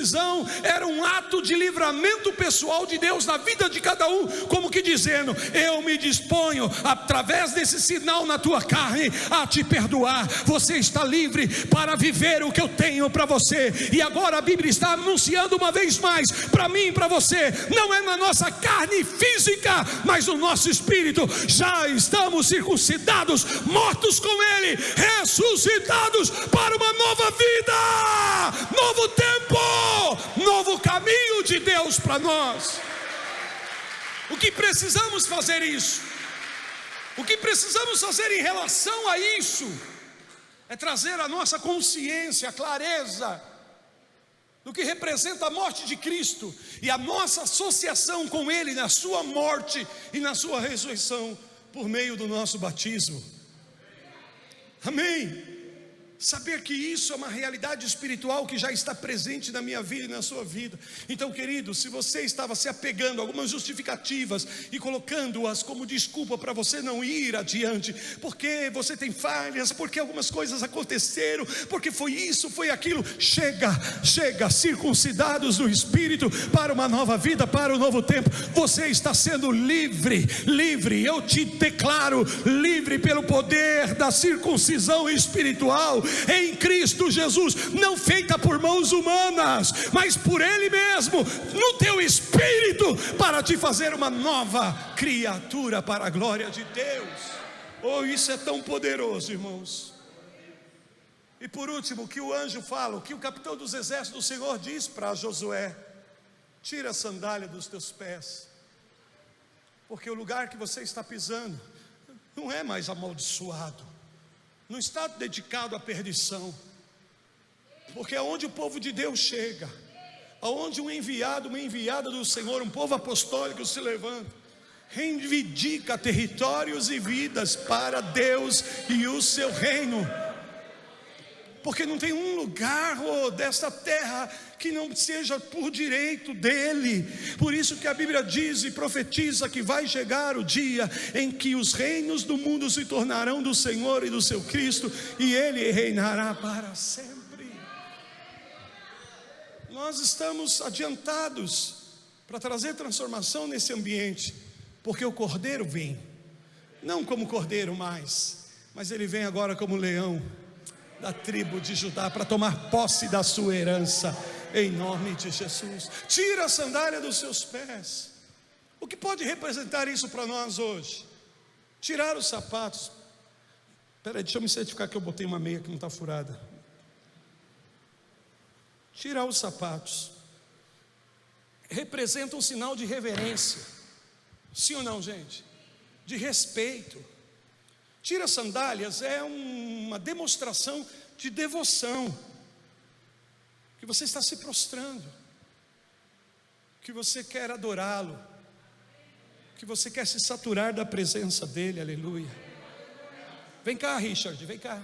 era um ato de livramento pessoal de Deus na vida de cada um, como que dizendo, eu me disponho através desse sinal na tua carne a te perdoar. Você está livre para viver o que eu tenho para você. E agora a Bíblia está anunciando uma vez mais para mim e para você, não é na nossa carne física, mas no nosso espírito. Já estamos circuncidados, mortos com Ele, ressuscitados para uma nova vida, novo tempo, novo caminho de Deus para nós. O que precisamos fazer isso? O que precisamos fazer em relação a isso é trazer a nossa consciência, a clareza do que representa a morte de Cristo e a nossa associação com Ele na sua morte e na sua ressurreição por meio do nosso batismo. Amém? Saber que isso é uma realidade espiritual que já está presente na minha vida e na sua vida. Então, querido, se você estava se apegando a algumas justificativas e colocando-as como desculpa para você não ir adiante, porque você tem falhas, porque algumas coisas aconteceram, porque foi isso, foi aquilo, chega, circuncidados no Espírito para uma nova vida, para um novo tempo. Você está sendo livre, eu te declaro livre pelo poder da circuncisão espiritual em Cristo Jesus, não feita por mãos humanas, mas por Ele mesmo, no teu espírito, para te fazer uma nova criatura para a glória de Deus. Oh, isso é tão poderoso, irmãos. E por último, o que o anjo fala, o que o capitão dos exércitos do Senhor diz para Josué: tira a sandália dos teus pés, porque o lugar que você está pisando não é mais amaldiçoado, não está dedicado à perdição. Porque aonde o povo de Deus chega, aonde um enviado, uma enviada do Senhor, um povo apostólico se levanta, reivindica territórios e vidas para Deus e o seu reino. Porque não tem um lugar desta terra que não seja por direito dele. Por isso que a Bíblia diz e profetiza que vai chegar o dia em que os reinos do mundo se tornarão do Senhor e do seu Cristo, e ele reinará para sempre. Nós estamos adiantados para trazer transformação nesse ambiente, porque o Cordeiro vem, não como Cordeiro mais, mas ele vem agora como leão da tribo de Judá, para tomar posse da sua herança, em nome de Jesus. Tira a sandália dos seus pés. O que pode representar isso para nós hoje? Tirar os sapatos. Espera aí, deixa eu me certificar que eu botei uma meia que não está furada. Tirar os sapatos representa um sinal de reverência, sim ou não, gente? De respeito. Tira as sandálias é uma demonstração de devoção, que você está se prostrando, que você quer adorá-lo, que você quer se saturar da presença dele, aleluia. Vem cá, Richard, vem cá,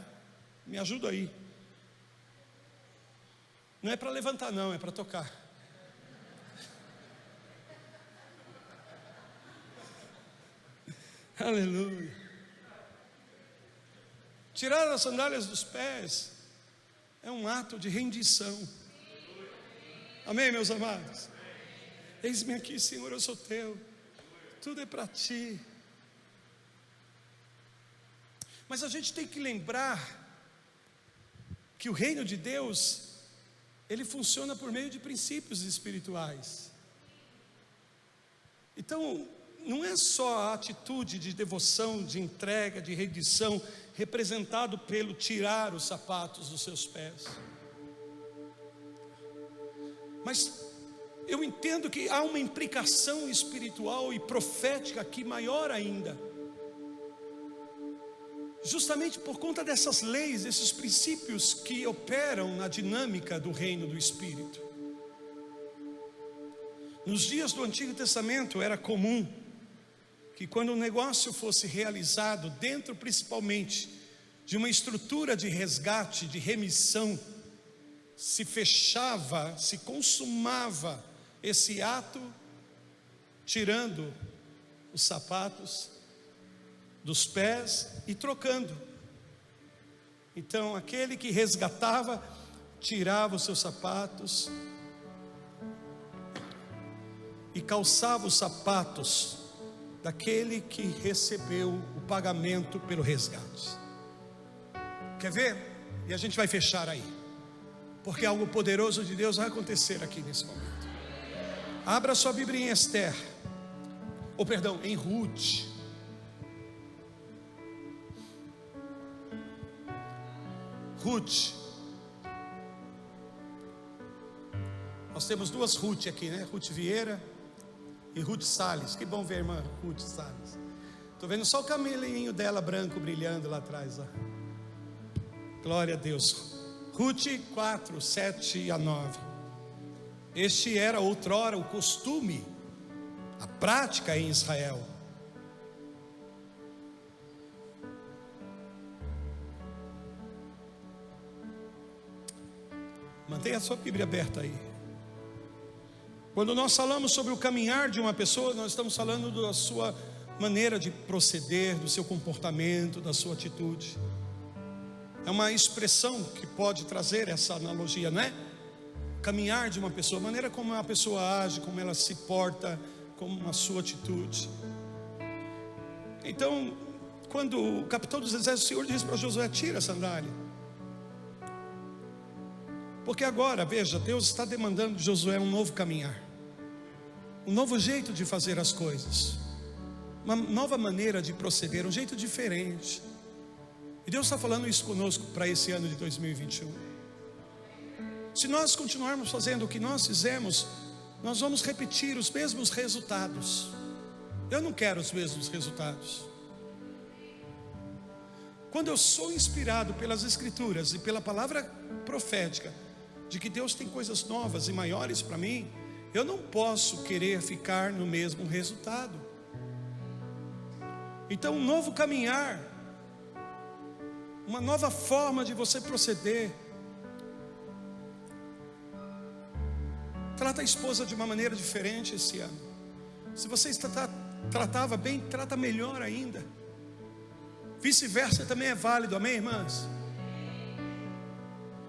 me ajuda aí. Não é para levantar não, é para tocar. Aleluia. Tirar as sandálias dos pés é um ato de rendição. Amém, meus amados? Eis-me aqui, Senhor, eu sou teu, tudo é para ti. Mas a gente tem que lembrar que o reino de Deus, ele funciona por meio de princípios espirituais. Então, não é só a atitude de devoção, de entrega, de rendição, representado pelo tirar os sapatos dos seus pés. Mas eu entendo que há uma implicação espiritual e profética aqui maior ainda. Justamente por conta dessas leis, desses princípios que operam na dinâmica do reino do Espírito. Nos dias do Antigo Testamento era comum que quando um negócio fosse realizado dentro principalmente de uma estrutura de resgate, de remissão, se fechava, se consumava esse ato, tirando os sapatos dos pés e trocando. Então aquele que resgatava, tirava os seus sapatos e calçava os sapatos daquele que recebeu o pagamento pelo resgate. Quer ver? E a gente vai fechar aí, porque algo poderoso de Deus vai acontecer aqui nesse momento. Abra sua Bíblia em Esther, em Ruth. Ruth. Nós temos duas Ruth aqui, né? Ruth Vieira e Ruth Salles. Que bom ver a irmã Ruth Salles. Estou vendo só o camelinho dela branco brilhando lá atrás, ó. Glória a Deus. Ruth 4, 7 a 9. Este era outrora o costume, a prática em Israel. Mantenha a sua Bíblia aberta aí. Quando nós falamos sobre o caminhar de uma pessoa, nós estamos falando da sua maneira de proceder, do seu comportamento, da sua atitude. É uma expressão que pode trazer essa analogia, não é? Caminhar de uma pessoa, a maneira como uma pessoa age, como ela se porta, como a sua atitude. Então, quando o capitão dos exércitos, o Senhor diz para Josué: tira a sandália. Porque agora, veja, Deus está demandando de Josué um novo caminhar, um novo jeito de fazer as coisas, uma nova maneira de proceder, um jeito diferente. E Deus está falando isso conosco para esse ano de 2021. Se nós continuarmos fazendo o que nós fizemos, nós vamos repetir os mesmos resultados. Eu não quero os mesmos resultados. Quando eu sou inspirado pelas Escrituras e pela palavra profética, de que Deus tem coisas novas e maiores para mim, eu não posso querer ficar no mesmo resultado. Então, um novo caminhar, uma nova forma de você proceder. Trata a esposa de uma maneira diferente esse ano. Se você tratava bem, trata melhor ainda. Vice-versa também é válido, amém, irmãs?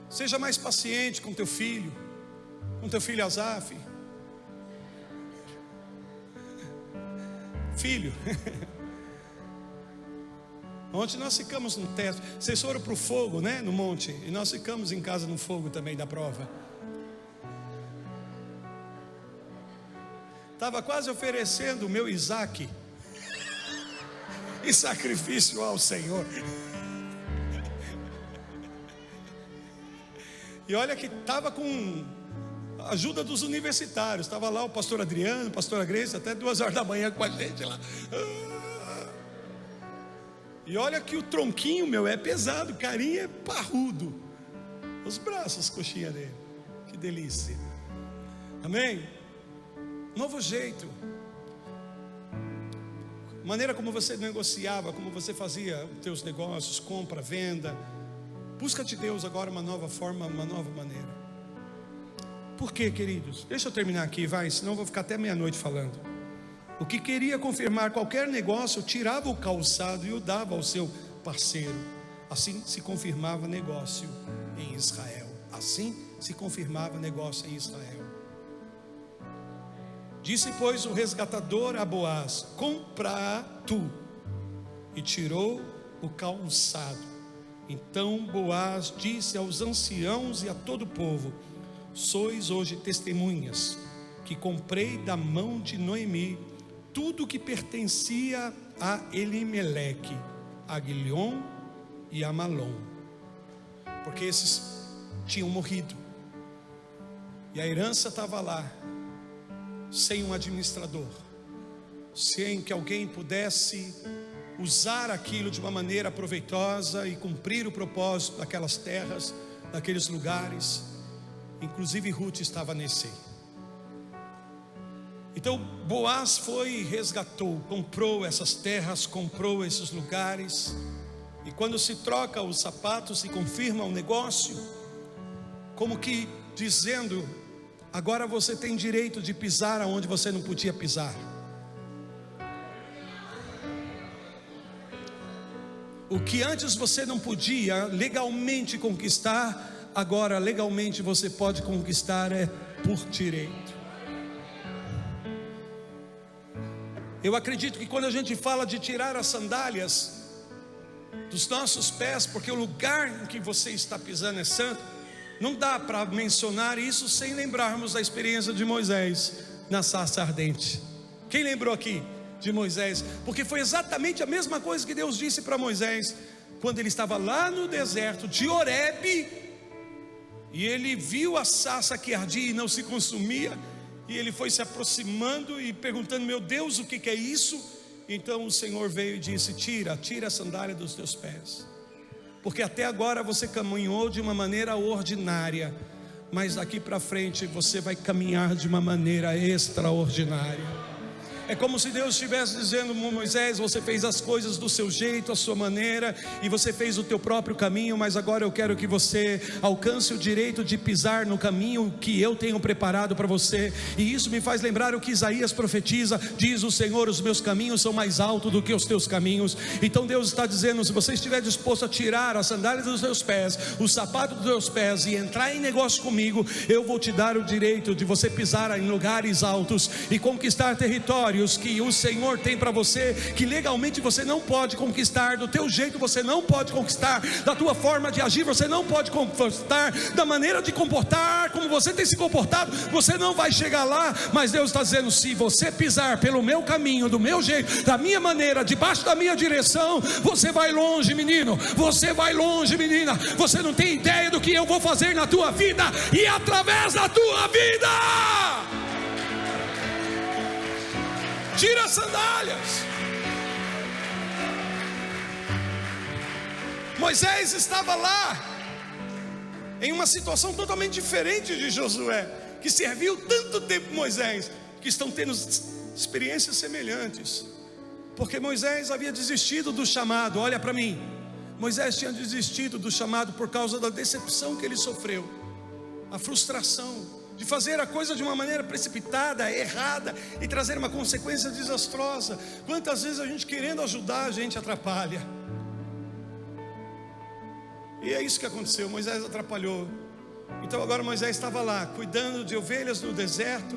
Seja mais paciente com teu filho Asaf. Filho. Ontem nós ficamos no teto. Vocês foram para o fogo, né? No monte. E nós ficamos em casa no fogo também da prova. Estava quase oferecendo o meu Isaac em sacrifício ao Senhor. E olha que estava com a ajuda dos universitários. Estava lá o pastor Adriano, a pastora Grace, até 2 horas da manhã com a gente lá. E olha que o tronquinho meu é pesado, o carinho é parrudo. Os braços, as coxinhas dele. Que delícia. Amém? Novo jeito. Maneira como você negociava, como você fazia os teus negócios, compra, venda. Busca de Deus agora uma nova forma, uma nova maneira. Por quê, queridos? Deixa eu terminar aqui, vai, senão eu vou ficar até meia-noite falando. O que queria confirmar qualquer negócio, tirava o calçado e o dava ao seu parceiro. Assim se confirmava negócio em Israel. Assim se confirmava negócio em Israel. Disse, pois, o resgatador a Boaz: compra tu. E tirou o calçado. Então Boaz disse aos anciãos e a todo o povo: sois hoje testemunhas que comprei da mão de Noemi tudo que pertencia a Elimeleque, a Guiliom e a Malom, porque esses tinham morrido e a herança estava lá, sem um administrador, sem que alguém pudesse usar aquilo de uma maneira proveitosa e cumprir o propósito daquelas terras, daqueles lugares. Inclusive Ruth estava nesse. Então Boaz foi e resgatou, comprou essas terras, comprou esses lugares. E quando se troca os sapatos, se confirma o negócio, como que dizendo: agora você tem direito de pisar aonde você não podia pisar. O que antes você não podia legalmente conquistar, agora legalmente você pode conquistar, é por direito. Eu acredito que quando a gente fala de tirar as sandálias dos nossos pés, porque o lugar em que você está pisando é santo, não dá para mencionar isso sem lembrarmos da experiência de Moisés na sarça ardente. Quem lembrou aqui de Moisés? Porque foi exatamente a mesma coisa que Deus disse para Moisés quando ele estava lá no deserto de Horebe, e ele viu a sarça que ardia e não se consumia, e ele foi se aproximando e perguntando: meu Deus, o que é isso? Então o Senhor veio e disse: tira a sandália dos teus pés, porque até agora você caminhou de uma maneira ordinária, mas daqui para frente você vai caminhar de uma maneira extraordinária. É como se Deus estivesse dizendo: Moisés, você fez as coisas do seu jeito, a sua maneira, e você fez o teu próprio caminho, mas agora eu quero que você alcance o direito de pisar no caminho que eu tenho preparado para você. E isso me faz lembrar o que Isaías profetiza: diz o Senhor, os meus caminhos são mais altos do que os teus caminhos. Então Deus está dizendo: se você estiver disposto a tirar as sandálias dos teus pés, o sapato dos teus pés, e entrar em negócio comigo, eu vou te dar o direito de você pisar em lugares altos e conquistar territórios que o Senhor tem para você, que legalmente você não pode conquistar, do teu jeito você não pode conquistar, da tua forma de agir você não pode conquistar, da maneira de comportar como você tem se comportado, você não vai chegar lá. Mas Deus está dizendo: se você pisar pelo meu caminho, do meu jeito, da minha maneira, debaixo da minha direção, você vai longe, menino, você vai longe, menina. Você não tem ideia do que eu vou fazer na tua vida e através da tua vida. Tira as sandálias. Moisés estava lá em uma situação totalmente diferente de Josué, que serviu tanto tempo Moisés, que estão tendo experiências semelhantes, porque Moisés havia desistido do chamado. Olha para mim, Moisés tinha desistido do chamado por causa da decepção que ele sofreu, a frustração de fazer a coisa de uma maneira precipitada, errada, e trazer uma consequência desastrosa. Quantas vezes a gente querendo ajudar, a gente atrapalha. E é isso que aconteceu, Moisés atrapalhou. Então agora Moisés estava lá, cuidando de ovelhas no deserto,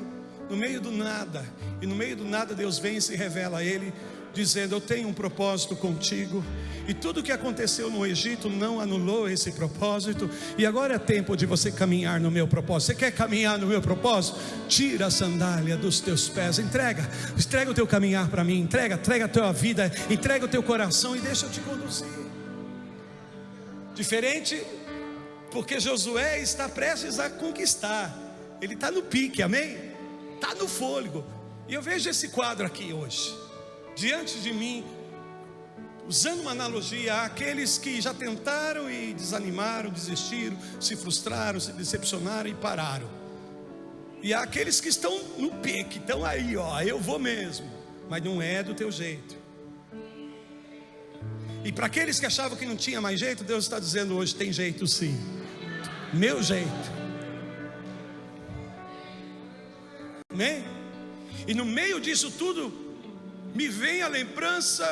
no meio do nada. E no meio do nada Deus vem e se revela a ele, dizendo: eu tenho um propósito contigo. E tudo que aconteceu no Egito não anulou esse propósito. E agora é tempo de você caminhar no meu propósito. Você quer caminhar no meu propósito? Tira a sandália dos teus pés. Entrega o teu caminhar para mim. Entrega a tua vida. Entrega o teu coração e deixa eu te conduzir. Diferente, porque Josué está prestes a conquistar. Ele está no pique, amém? Está no fôlego. E eu vejo esse quadro aqui hoje diante de mim, usando uma analogia àqueles que já tentaram e desanimaram, desistiram, se frustraram, se decepcionaram e pararam. E há aqueles que estão no pique, estão aí, ó, eu vou mesmo, mas não é do teu jeito. E para aqueles que achavam que não tinha mais jeito, Deus está dizendo hoje: tem jeito sim, meu jeito. Amém? E no meio disso tudo, me vem a lembrança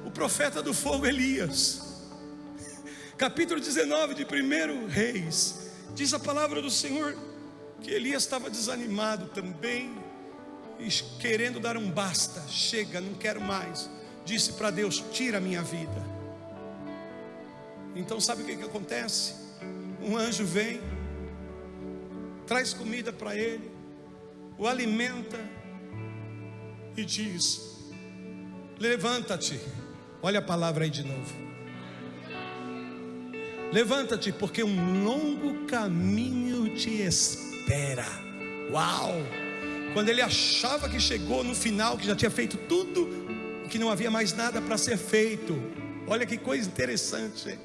o profeta do fogo Elias, capítulo 19 de 1 Reis. Diz a palavra do Senhor que Elias estava desanimado também, e querendo dar um basta, chega, não quero mais. Disse para Deus: tira a minha vida. Então sabe o que acontece? Um anjo vem, traz comida para ele, o alimenta e diz: levanta-te. Olha a palavra aí de novo. Levanta-te, porque um longo caminho te espera. Uau! Quando ele achava que chegou no final, que já tinha feito tudo, que não havia mais nada para ser feito. Olha que coisa interessante.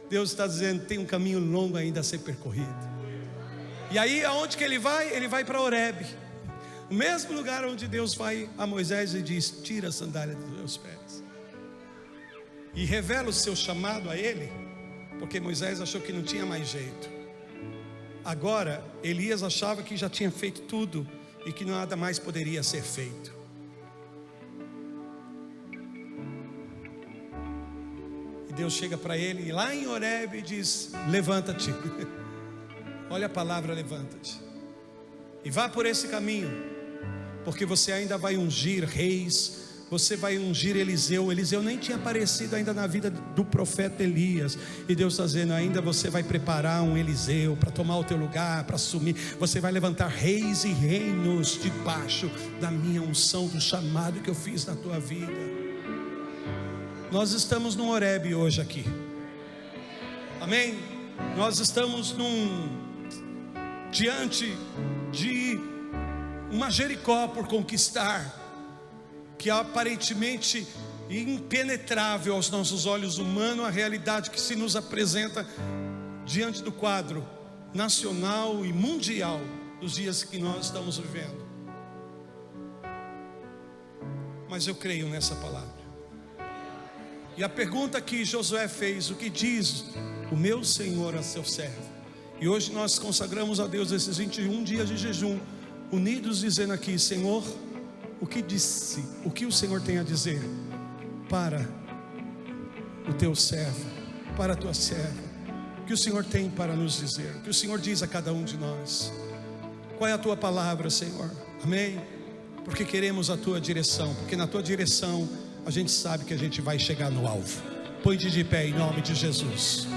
Deus está dizendo: tem um caminho longo ainda a ser percorrido. E aí aonde que ele vai? Ele vai para Horebe, o mesmo lugar onde Deus vai a Moisés e diz: tira a sandália dos teus pés. E revela o seu chamado a ele, porque Moisés achou que não tinha mais jeito. Agora Elias achava que já tinha feito tudo e que nada mais poderia ser feito. E Deus chega para ele lá em Horebe e diz: levanta-te. Olha a palavra levanta-te, e vá por esse caminho, porque você ainda vai ungir reis, você vai ungir Eliseu. Eliseu nem tinha aparecido ainda na vida do profeta Elias, e Deus está dizendo: ainda você vai preparar um Eliseu para tomar o teu lugar, para assumir. Você vai levantar reis e reinos debaixo da minha unção, do chamado que eu fiz na tua vida. Nós estamos no Horebe hoje aqui, amém? Nós estamos diante de uma Jericó por conquistar, que é aparentemente impenetrável aos nossos olhos humanos, a realidade que se nos apresenta diante do quadro nacional e mundial dos dias que nós estamos vivendo. Mas eu creio nessa palavra. E a pergunta que Josué fez: o que diz o meu Senhor a seu servo? E hoje nós consagramos a Deus esses 21 dias de jejum, unidos, dizendo aqui: Senhor, o que disse, o que o Senhor tem a dizer para o teu servo, para a tua serva? O que o Senhor tem para nos dizer? O que o Senhor diz a cada um de nós? Qual é a tua palavra, Senhor? Amém? Porque queremos a tua direção, porque na tua direção a gente sabe que a gente vai chegar no alvo. Põe de pé em nome de Jesus.